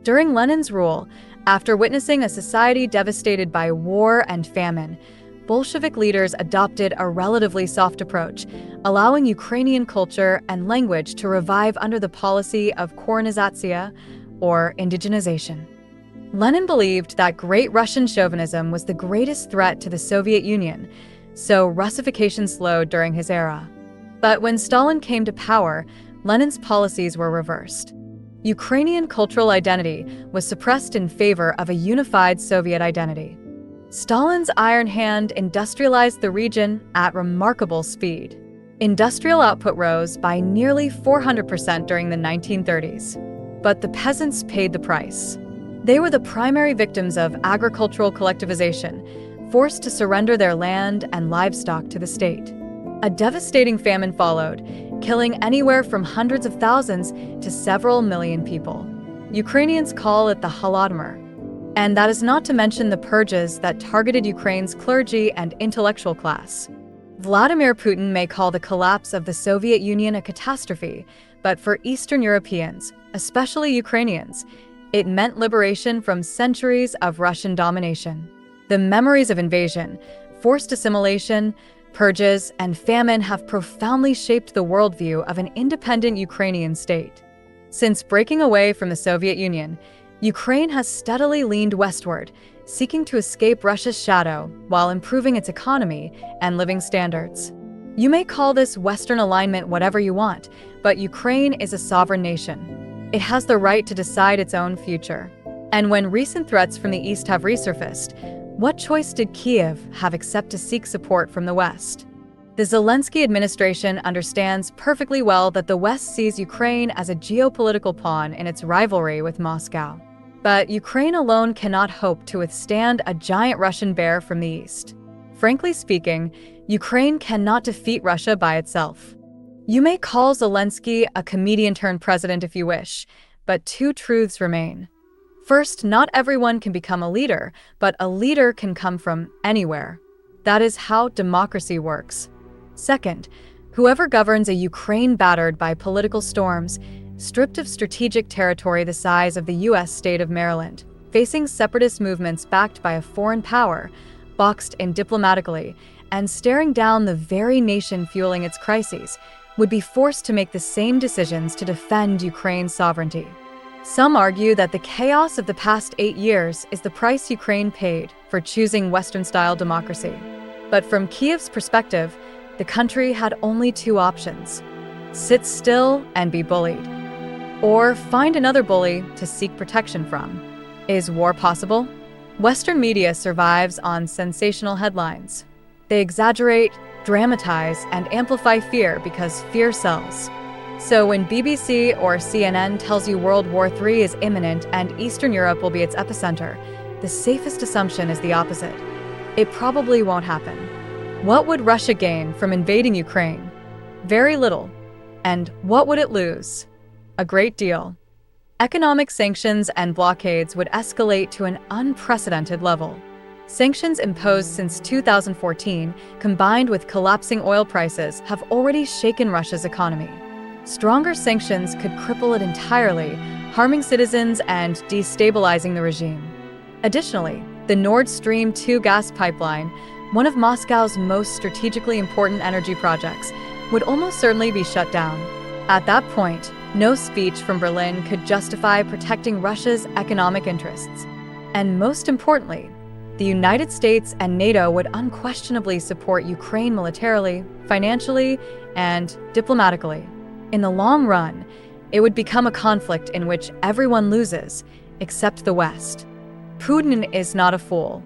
During Lenin's rule, after witnessing a society devastated by war and famine, Bolshevik leaders adopted a relatively soft approach, allowing Ukrainian culture and language to revive under the policy of korenizatsiya, or indigenization. Lenin believed that Great Russian chauvinism was the greatest threat to the Soviet Union, so Russification slowed during his era. But when Stalin came to power, Lenin's policies were reversed. Ukrainian cultural identity was suppressed in favor of a unified Soviet identity. Stalin's iron hand industrialized the region at remarkable speed. Industrial output rose by nearly 400% during the 1930s. But the peasants paid the price. They were the primary victims of agricultural collectivization, forced to surrender their land and livestock to the state. A devastating famine followed, killing anywhere from hundreds of thousands to several million people. Ukrainians call it the Holodomor. And that is not to mention the purges that targeted Ukraine's clergy and intellectual class. Vladimir Putin may call the collapse of the Soviet Union a catastrophe, but for Eastern Europeans, especially Ukrainians, it meant liberation from centuries of Russian domination. The memories of invasion, forced assimilation, purges, and famine have profoundly shaped the worldview of an independent Ukrainian state. Since breaking away from the Soviet Union, Ukraine has steadily leaned westward, seeking to escape Russia's shadow while improving its economy and living standards. You may call this Western alignment whatever you want, but Ukraine is a sovereign nation. It has the right to decide its own future. And when recent threats from the East have resurfaced, what choice did Kiev have except to seek support from the West? The Zelensky administration understands perfectly well that the West sees Ukraine as a geopolitical pawn in its rivalry with Moscow. But Ukraine alone cannot hope to withstand a giant Russian bear from the East. Frankly speaking, Ukraine cannot defeat Russia by itself. You may call Zelensky a comedian-turned-president if you wish, but two truths remain. First, not everyone can become a leader, but a leader can come from anywhere. That is how democracy works. Second, whoever governs a Ukraine battered by political storms, stripped of strategic territory the size of the U.S. state of Maryland, facing separatist movements backed by a foreign power, boxed in diplomatically, and staring down the very nation fueling its crises, would be forced to make the same decisions to defend Ukraine's sovereignty. Some argue that the chaos of the past 8 years is the price Ukraine paid for choosing Western-style democracy. But from Kiev's perspective, the country had only two options: sit still and be bullied, or find another bully to seek protection from. Is war possible? Western media survives on sensational headlines. They exaggerate, dramatize, and amplify fear because fear sells. So when BBC or CNN tells you World War III is imminent and Eastern Europe will be its epicenter, the safest assumption is the opposite. It probably won't happen. What would Russia gain from invading Ukraine? Very little. And what would it lose? A great deal. Economic sanctions and blockades would escalate to an unprecedented level. Sanctions imposed since 2014, combined with collapsing oil prices, have already shaken Russia's economy. Stronger sanctions could cripple it entirely, harming citizens and destabilizing the regime. Additionally, the Nord Stream 2 gas pipeline, one of Moscow's most strategically important energy projects, would almost certainly be shut down. At that point, no speech from Berlin could justify protecting Russia's economic interests. And most importantly, the United States and NATO would unquestionably support Ukraine militarily, financially, and diplomatically. In the long run, it would become a conflict in which everyone loses, except the West. Putin is not a fool,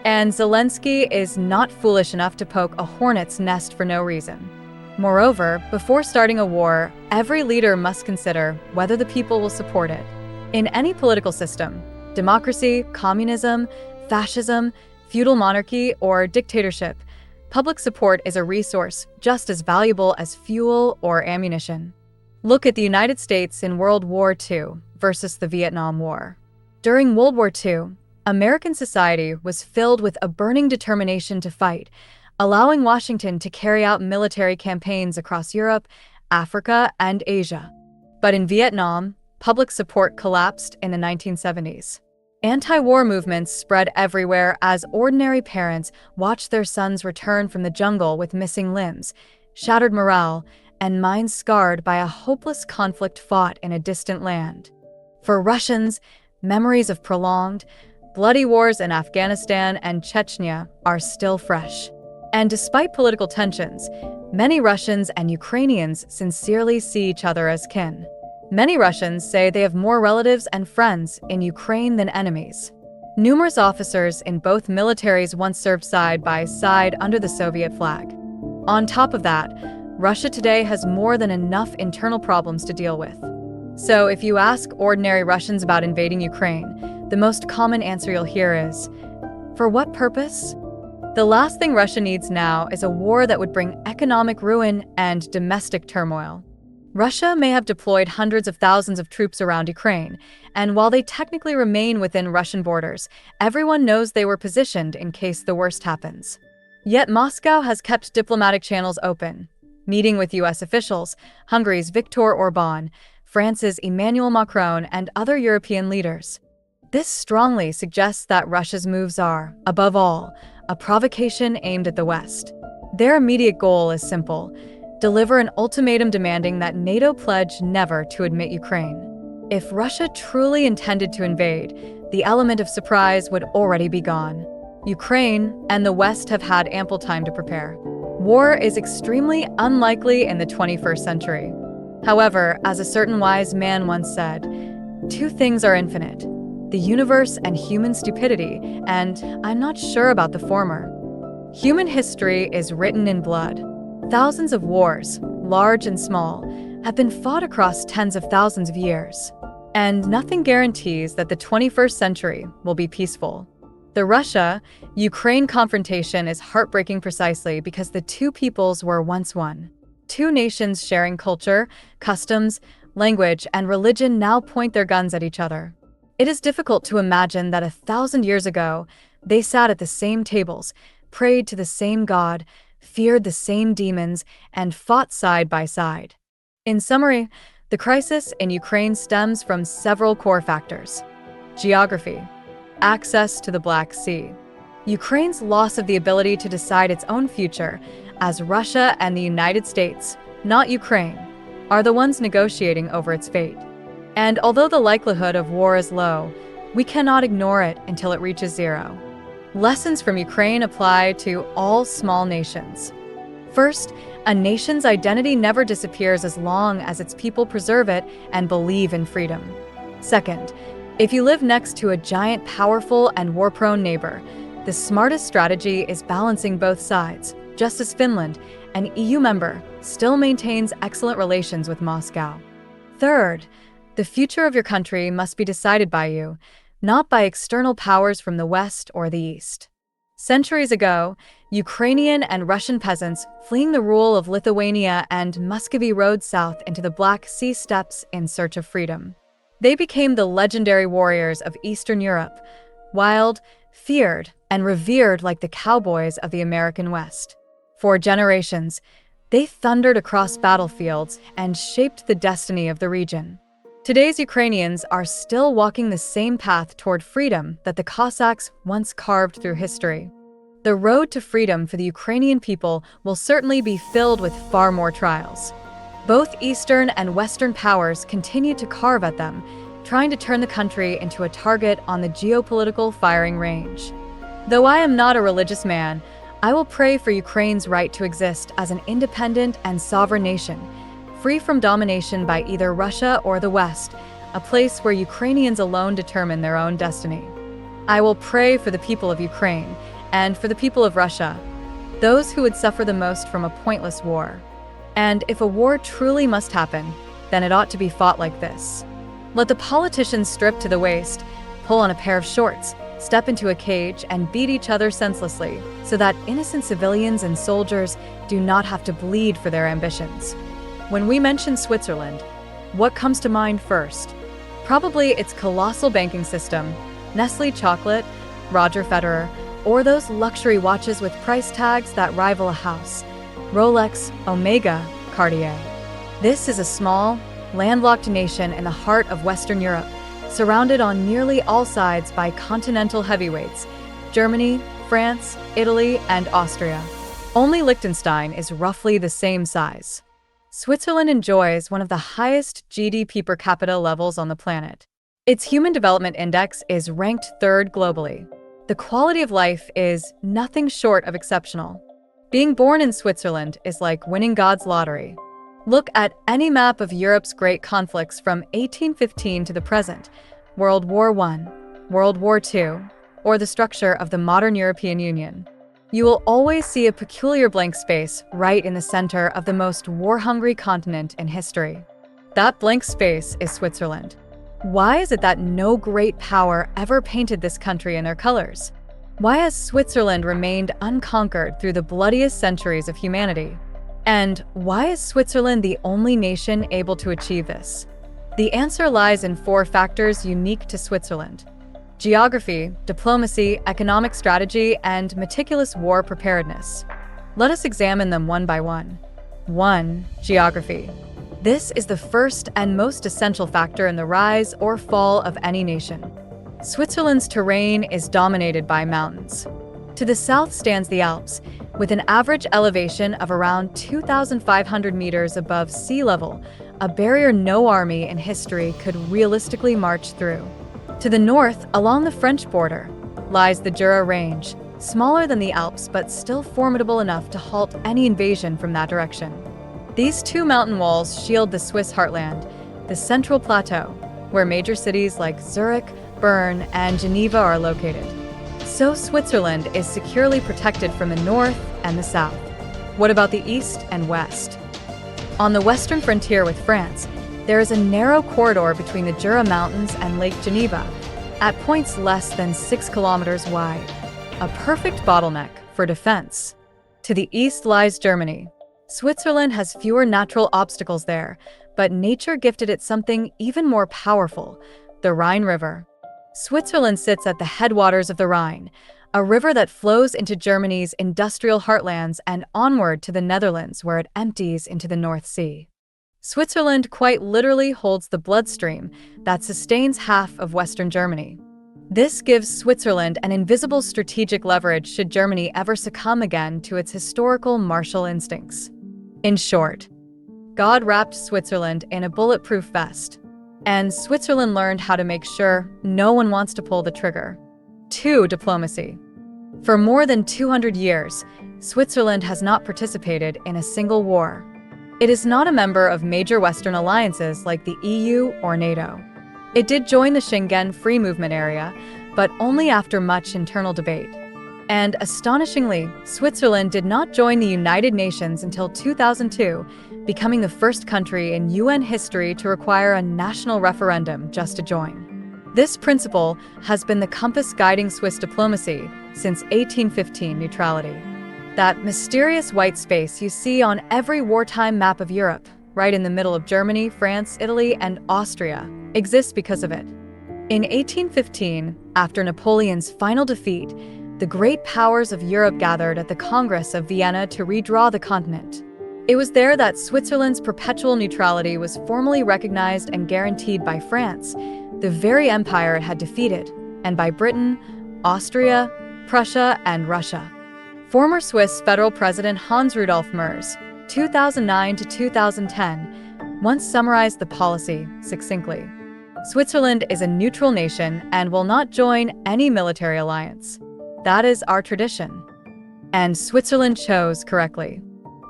and Zelensky is not foolish enough to poke a hornet's nest for no reason. Moreover, before starting a war, every leader must consider whether the people will support it. In any political system, democracy, communism, fascism, feudal monarchy, or dictatorship, public support is a resource just as valuable as fuel or ammunition. Look at the United States in World War II versus the Vietnam War. During World War II, American society was filled with a burning determination to fight, allowing Washington to carry out military campaigns across Europe, Africa, and Asia. But in Vietnam, public support collapsed in the 1970s. Anti-war movements spread everywhere as ordinary parents watched their sons return from the jungle with missing limbs, shattered morale, and minds scarred by a hopeless conflict fought in a distant land. For Russians, memories of prolonged, bloody wars in Afghanistan and Chechnya are still fresh. And despite political tensions, many Russians and Ukrainians sincerely see each other as kin. Many Russians say they have more relatives and friends in Ukraine than enemies. Numerous officers in both militaries once served side by side under the Soviet flag. On top of that, Russia today has more than enough internal problems to deal with. So if you ask ordinary Russians about invading Ukraine, the most common answer you'll hear is, for what purpose? The last thing Russia needs now is a war that would bring economic ruin and domestic turmoil. Russia may have deployed hundreds of thousands of troops around Ukraine, and while they technically remain within Russian borders, everyone knows they were positioned in case the worst happens. Yet Moscow has kept diplomatic channels open, meeting with US officials, Hungary's Viktor Orban, France's Emmanuel Macron, and other European leaders. This strongly suggests that Russia's moves are, above all, a provocation aimed at the West. Their immediate goal is simple: deliver an ultimatum demanding that NATO pledge never to admit Ukraine. If Russia truly intended to invade, the element of surprise would already be gone. Ukraine and the West have had ample time to prepare. War is extremely unlikely in the 21st century. However, as a certain wise man once said, two things are infinite: the universe and human stupidity, and I'm not sure about the former. Human history is written in blood. Thousands of wars, large and small, have been fought across tens of thousands of years. And nothing guarantees that the 21st century will be peaceful. The Russia-Ukraine confrontation is heartbreaking precisely because the two peoples were once one. Two nations sharing culture, customs, language, and religion now point their guns at each other. It is difficult to imagine that 1,000 years ago, they sat at the same tables, prayed to the same God, feared the same demons, and fought side by side. In summary, the crisis in Ukraine stems from several core factors. Geography. Access to the Black Sea. Ukraine's loss of the ability to decide its own future, as Russia and the United States, not Ukraine, are the ones negotiating over its fate. And although the likelihood of war is low, we cannot ignore it until it reaches zero. Lessons from Ukraine apply to all small nations. First, a nation's identity never disappears as long as its people preserve it and believe in freedom. Second, if you live next to a giant, powerful, and war-prone neighbor, the smartest strategy is balancing both sides, just as Finland, an EU member, still maintains excellent relations with Moscow. Third, the future of your country must be decided by you, not by external powers from the West or the East. Centuries ago, Ukrainian and Russian peasants fleeing the rule of Lithuania and Muscovy rode south into the Black Sea steppes in search of freedom. They became the legendary warriors of Eastern Europe, wild, feared, and revered like the cowboys of the American West. For generations, they thundered across battlefields and shaped the destiny of the region. Today's Ukrainians are still walking the same path toward freedom that the Cossacks once carved through history. The road to freedom for the Ukrainian people will certainly be filled with far more trials. Both Eastern and Western powers continue to carve at them, trying to turn the country into a target on the geopolitical firing range. Though I am not a religious man, I will pray for Ukraine's right to exist as an independent and sovereign nation, free from domination by either Russia or the West, a place where Ukrainians alone determine their own destiny. I will pray for the people of Ukraine and for the people of Russia, those who would suffer the most from a pointless war. And if a war truly must happen, then it ought to be fought like this. Let the politicians strip to the waist, pull on a pair of shorts, step into a cage, and beat each other senselessly, so that innocent civilians and soldiers do not have to bleed for their ambitions. When we mention Switzerland, what comes to mind first? Probably its colossal banking system, Nestle chocolate, Roger Federer, or those luxury watches with price tags that rival a house, Rolex, Omega, Cartier. This is a small, landlocked nation in the heart of Western Europe, surrounded on nearly all sides by continental heavyweights, Germany, France, Italy, and Austria. Only Liechtenstein is roughly the same size. Switzerland enjoys one of the highest GDP per capita levels on the planet. Its Human Development Index is ranked third globally. The quality of life is nothing short of exceptional. Being born in Switzerland is like winning God's lottery. Look at any map of Europe's great conflicts from 1815 to the present, World War I, World War II, or the structure of the modern European Union. You will always see a peculiar blank space right in the center of the most war-hungry continent in history. That blank space is Switzerland. Why is it that no great power ever painted this country in their colors? Why has Switzerland remained unconquered through the bloodiest centuries of humanity? And why is Switzerland the only nation able to achieve this? The answer lies in 4 factors unique to Switzerland: geography, diplomacy, economic strategy, and meticulous war preparedness. Let us examine them one by one. 1. Geography. This is the first and most essential factor in the rise or fall of any nation. Switzerland's terrain is dominated by mountains. To the south stands the Alps, with an average elevation of around 2,500 meters above sea level, a barrier no army in history could realistically march through. To the north, along the French border, lies the Jura Range, smaller than the Alps but still formidable enough to halt any invasion from that direction. These 2 mountain walls shield the Swiss heartland, the Central Plateau, where major cities like Zurich, Bern, and Geneva are located. So Switzerland is securely protected from the north and the south. What about the east and west? On the western frontier with France, there is a narrow corridor between the Jura Mountains and Lake Geneva, at points less than 6 kilometers wide, a perfect bottleneck for defense. To the east lies Germany. Switzerland has fewer natural obstacles there, but nature gifted it something even more powerful: the Rhine River. Switzerland sits at the headwaters of the Rhine, a river that flows into Germany's industrial heartlands and onward to the Netherlands, where it empties into the North Sea. Switzerland quite literally holds the bloodstream that sustains half of Western Germany. This gives Switzerland an invisible strategic leverage should Germany ever succumb again to its historical martial instincts. In short, God wrapped Switzerland in a bulletproof vest, and Switzerland learned how to make sure no one wants to pull the trigger. 2. Diplomacy. For more than 200 years, Switzerland has not participated in a single war. It is not a member of major Western alliances like the EU or NATO. It did join the Schengen free movement area, but only after much internal debate. And astonishingly, Switzerland did not join the United Nations until 2002, becoming the first country in UN history to require a national referendum just to join. This principle has been the compass guiding Swiss diplomacy since 1815 neutrality. That mysterious white space you see on every wartime map of Europe, right in the middle of Germany, France, Italy, and Austria, exists because of it. In 1815, after Napoleon's final defeat, the great powers of Europe gathered at the Congress of Vienna to redraw the continent. It was there that Switzerland's perpetual neutrality was formally recognized and guaranteed by France, the very empire it had defeated, and by Britain, Austria, Prussia, and Russia. Former Swiss federal president Hans Rudolf Merz, 2009 to 2010, once summarized the policy succinctly. Switzerland is a neutral nation and will not join any military alliance. That is our tradition. And Switzerland chose correctly.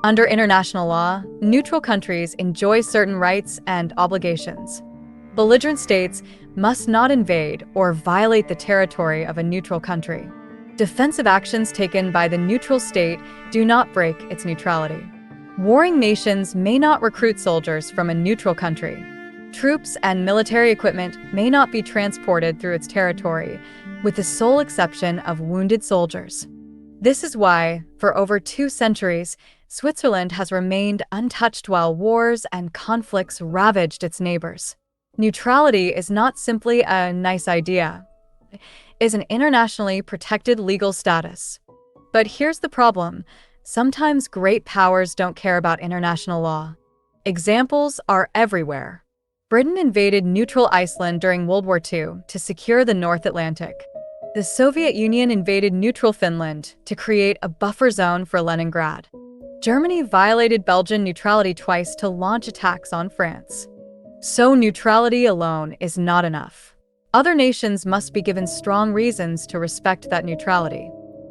Under international law, neutral countries enjoy certain rights and obligations. Belligerent states must not invade or violate the territory of a neutral country. Defensive actions taken by the neutral state do not break its neutrality. Warring nations may not recruit soldiers from a neutral country. Troops and military equipment may not be transported through its territory, with the sole exception of wounded soldiers. This is why, for over 2 centuries, Switzerland has remained untouched while wars and conflicts ravaged its neighbors. Neutrality is not simply a nice idea. It is an internationally protected legal status. But here's the problem. Sometimes great powers don't care about international law. Examples are everywhere. Britain invaded neutral Iceland during World War II to secure the North Atlantic. The Soviet Union invaded neutral Finland to create a buffer zone for Leningrad. Germany violated Belgian neutrality twice to launch attacks on France. So neutrality alone is not enough. Other nations must be given strong reasons to respect that neutrality.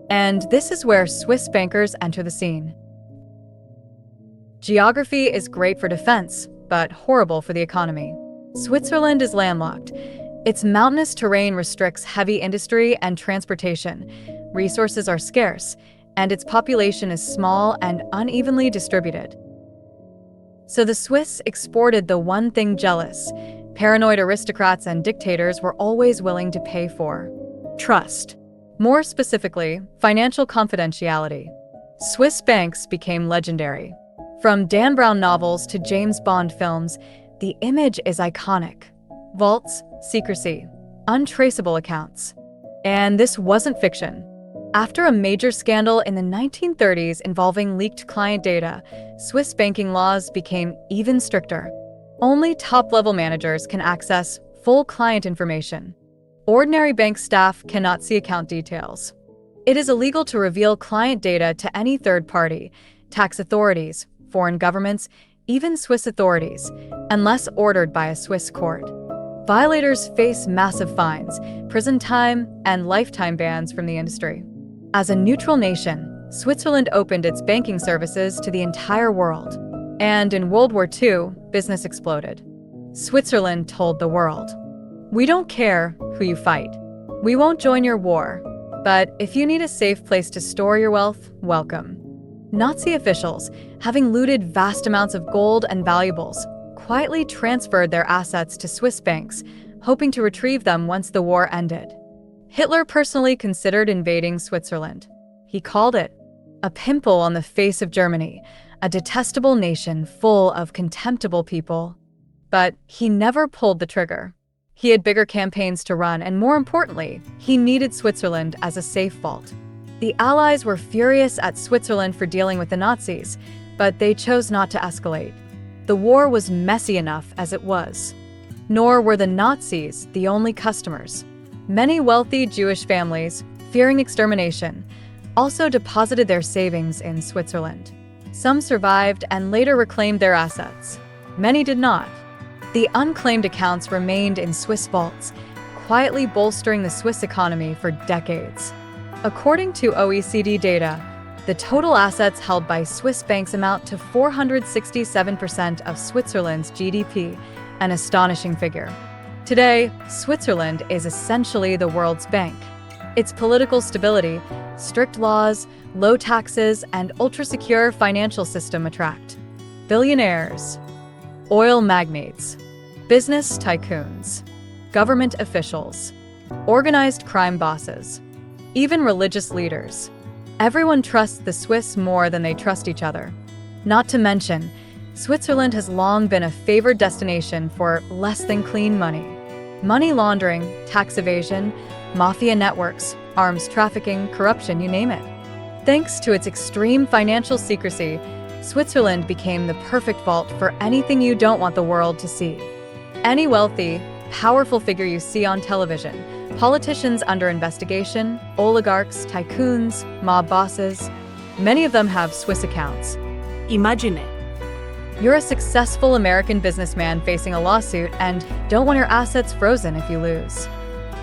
And this is where Swiss bankers enter the scene. Geography is great for defense, but horrible for the economy. Switzerland is landlocked. Its mountainous terrain restricts heavy industry and transportation. Resources are scarce, and its population is small and unevenly distributed. So the Swiss exported the one thing jealous, paranoid aristocrats and dictators were always willing to pay for: trust. More specifically, financial confidentiality. Swiss banks became legendary. From Dan Brown novels to James Bond films, the image is iconic. Vaults, secrecy, untraceable accounts. And this wasn't fiction. After a major scandal in the 1930s involving leaked client data, Swiss banking laws became even stricter. Only top-level managers can access full client information. Ordinary bank staff cannot see account details. It is illegal to reveal client data to any third party, tax authorities, foreign governments, even Swiss authorities, unless ordered by a Swiss court. Violators face massive fines, prison time, and lifetime bans from the industry. As a neutral nation, Switzerland opened its banking services to the entire world. And in World War II, business exploded. Switzerland told the world, "We don't care who you fight. We won't join your war. But if you need a safe place to store your wealth, welcome." Nazi officials, having looted vast amounts of gold and valuables, quietly transferred their assets to Swiss banks, hoping to retrieve them once the war ended. Hitler personally considered invading Switzerland. He called it a pimple on the face of Germany, a detestable nation full of contemptible people. But he never pulled the trigger. He had bigger campaigns to run, and more importantly, he needed Switzerland as a safe vault. The Allies were furious at Switzerland for dealing with the Nazis, but they chose not to escalate. The war was messy enough as it was. Nor were the Nazis the only customers. Many wealthy Jewish families, fearing extermination, also deposited their savings in Switzerland. Some survived and later reclaimed their assets. Many did not. The unclaimed accounts remained in Swiss vaults, quietly bolstering the Swiss economy for decades. According to OECD data, the total assets held by Swiss banks amount to 467% of Switzerland's GDP, an astonishing figure. Today, Switzerland is essentially the world's bank. Its political stability, strict laws, low taxes, and ultra-secure financial system attract billionaires, oil magnates, business tycoons, government officials, organized crime bosses, even religious leaders. Everyone trusts the Swiss more than they trust each other. Not to mention, Switzerland has long been a favored destination for less than clean money. Money laundering, tax evasion, mafia networks, arms trafficking, corruption, you name it. Thanks to its extreme financial secrecy, Switzerland became the perfect vault for anything you don't want the world to see. Any wealthy, powerful figure you see on television, politicians under investigation, oligarchs, tycoons, mob bosses, many of them have Swiss accounts. Imagine. You're a successful American businessman facing a lawsuit and don't want your assets frozen if you lose.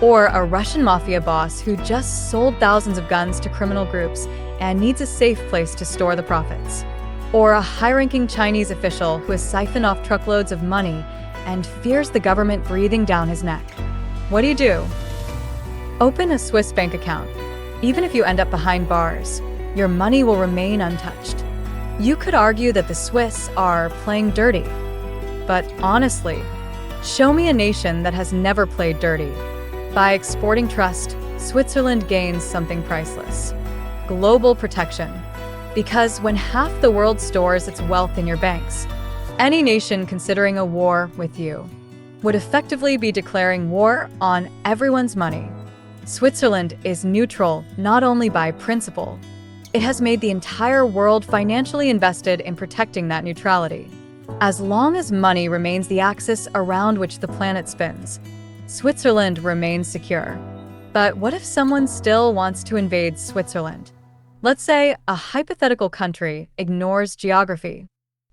Or a Russian mafia boss who just sold thousands of guns to criminal groups and needs a safe place to store the profits. Or a high-ranking Chinese official who has siphoned off truckloads of money and fears the government breathing down his neck. What do? Open a Swiss bank account. Even if you end up behind bars, your money will remain untouched. You could argue that the Swiss are playing dirty. But honestly, show me a nation that has never played dirty. By exporting trust, Switzerland gains something priceless: global protection. Because when half the world stores its wealth in your banks, any nation considering a war with you would effectively be declaring war on everyone's money. Switzerland is neutral not only by principle, it has made the entire world financially invested in protecting that neutrality. As long as money remains the axis around which the planet spins, Switzerland remains secure. But what if someone still wants to invade Switzerland? Let's say a hypothetical country ignores geography,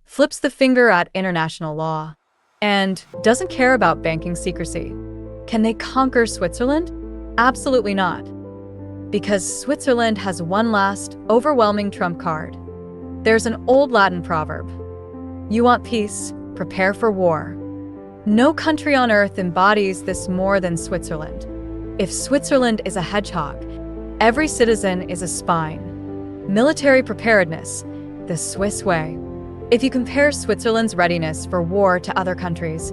flips the finger at international law, and doesn't care about banking secrecy. Can they conquer Switzerland? Absolutely not. Because Switzerland has one last, overwhelming trump card. There's an old Latin proverb: you want peace, prepare for war. No country on earth embodies this more than Switzerland. If Switzerland is a hedgehog, every citizen is a spine. Military preparedness, the Swiss way. If you compare Switzerland's readiness for war to other countries,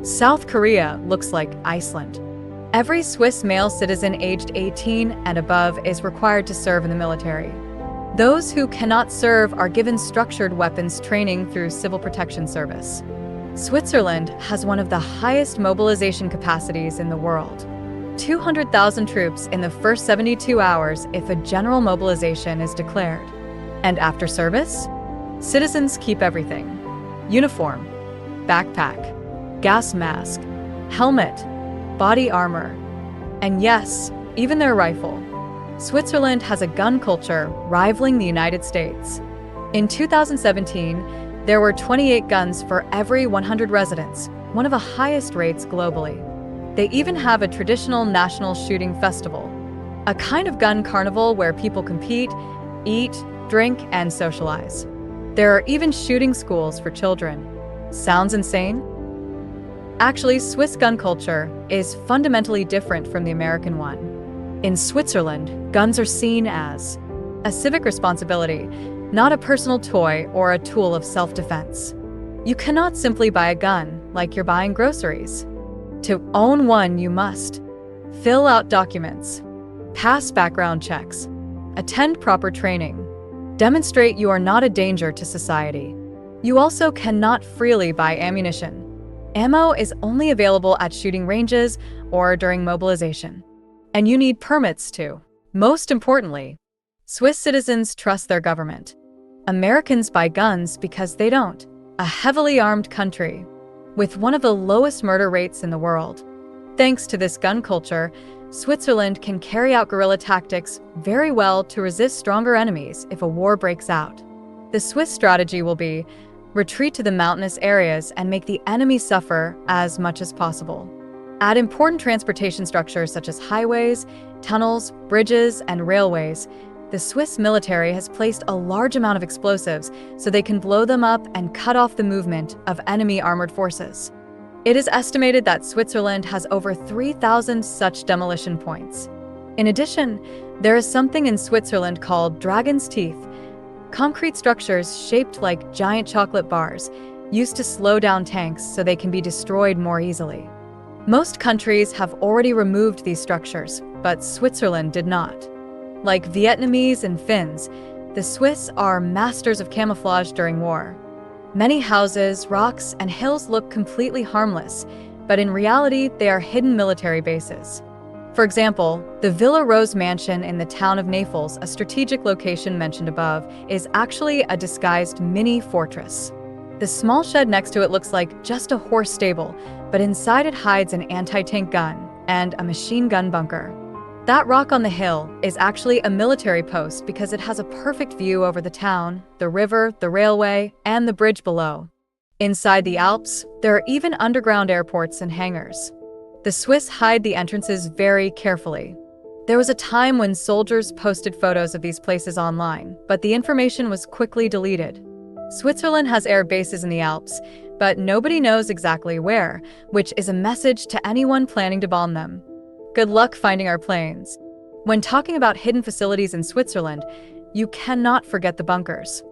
South Korea looks like Iceland. Every Swiss male citizen aged 18 and above is required to serve in the military. Those who cannot serve are given structured weapons training through Civil Protection Service. Switzerland has one of the highest mobilization capacities in the world. 200,000 troops in the first 72 hours if a general mobilization is declared. And after service, citizens keep everything: uniform, backpack, gas mask, helmet, body armor, and yes, even their rifle. Switzerland has a gun culture rivaling the United States. In 2017, there were 28 guns for every 100 residents, one of the highest rates globally. They even have a traditional national shooting festival, a kind of gun carnival where people compete, eat, drink, and socialize. There are even shooting schools for children. Sounds insane? Actually, Swiss gun culture is fundamentally different from the American one. In Switzerland, guns are seen as a civic responsibility, not a personal toy or a tool of self-defense. You cannot simply buy a gun like you're buying groceries. To own one, you must fill out documents, pass background checks, attend proper training, demonstrate you are not a danger to society. You also cannot freely buy ammunition. Ammo is only available at shooting ranges or during mobilization. And you need permits too. Most importantly, Swiss citizens trust their government. Americans buy guns because they don't. A heavily armed country with one of the lowest murder rates in the world. Thanks to this gun culture, Switzerland can carry out guerrilla tactics very well to resist stronger enemies if a war breaks out. The Swiss strategy will be retreat to the mountainous areas and make the enemy suffer as much as possible. Add important transportation structures such as highways, tunnels, bridges, and railways. The Swiss military has placed a large amount of explosives so they can blow them up and cut off the movement of enemy armored forces. It is estimated that Switzerland has over 3,000 such demolition points. In addition, there is something in Switzerland called dragon's teeth, concrete structures shaped like giant chocolate bars, used to slow down tanks so they can be destroyed more easily. Most countries have already removed these structures, but Switzerland did not. Like Vietnamese and Finns, the Swiss are masters of camouflage during war. Many houses, rocks, and hills look completely harmless, but in reality, they are hidden military bases. For example, the Villa Rose mansion in the town of Naples, a strategic location mentioned above, is actually a disguised mini fortress. The small shed next to it looks like just a horse stable, but inside it hides an anti-tank gun and a machine gun bunker. That rock on the hill is actually a military post because it has a perfect view over the town, the river, the railway, and the bridge below. Inside the Alps, there are even underground airports and hangars. The Swiss hide the entrances very carefully. There was a time when soldiers posted photos of these places online, but the information was quickly deleted. Switzerland has air bases in the Alps, but nobody knows exactly where, which is a message to anyone planning to bomb them. Good luck finding our planes. When talking about hidden facilities in Switzerland, you cannot forget the bunkers.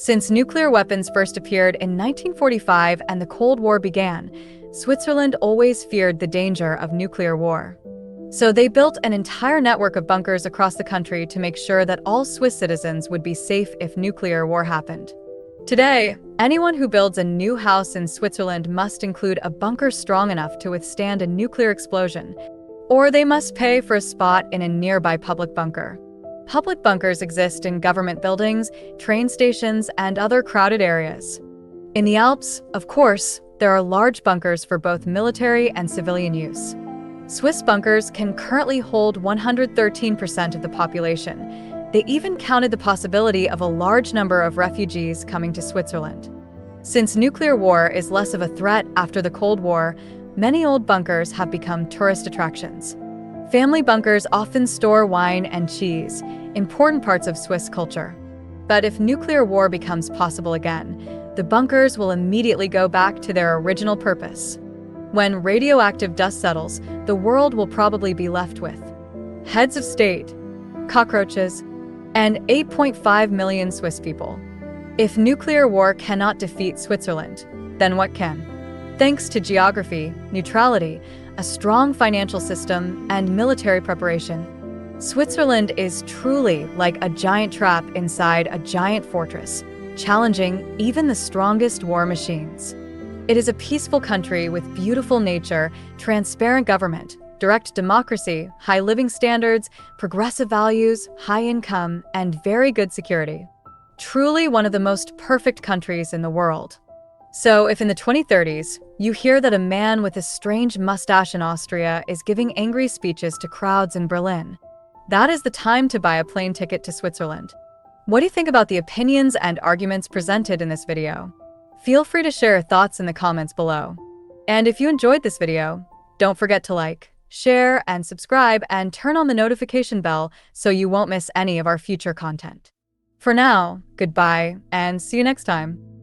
Since nuclear weapons first appeared in 1945 and the Cold War began, Switzerland always feared the danger of nuclear war. So they built an entire network of bunkers across the country to make sure that all Swiss citizens would be safe if nuclear war happened. Today, anyone who builds a new house in Switzerland must include a bunker strong enough to withstand a nuclear explosion, or they must pay for a spot in a nearby public bunker. Public bunkers exist in government buildings, train stations, and other crowded areas. In the Alps, of course, there are large bunkers for both military and civilian use. Swiss bunkers can currently hold 113% of the population. They even counted the possibility of a large number of refugees coming to Switzerland. Since nuclear war is less of a threat after the Cold War, many old bunkers have become tourist attractions. Family bunkers often store wine and cheese, important parts of Swiss culture. But if nuclear war becomes possible again, the bunkers will immediately go back to their original purpose. When radioactive dust settles, the world will probably be left with heads of state, cockroaches, and 8.5 million Swiss people. If nuclear war cannot defeat Switzerland, then what can? Thanks to geography, neutrality, a strong financial system, and military preparation, Switzerland is truly like a giant trap inside a giant fortress, challenging even the strongest war machines. It is a peaceful country with beautiful nature, transparent government, direct democracy, high living standards, progressive values, high income, and very good security. Truly one of the most perfect countries in the world. So if in the 2030s, you hear that a man with a strange mustache in Austria is giving angry speeches to crowds in Berlin, that is the time to buy a plane ticket to Switzerland. What do you think about the opinions and arguments presented in this video? Feel free to share your thoughts in the comments below. And if you enjoyed this video, don't forget to like, share, and subscribe, and turn on the notification bell so you won't miss any of our future content. For now, goodbye, and see you next time.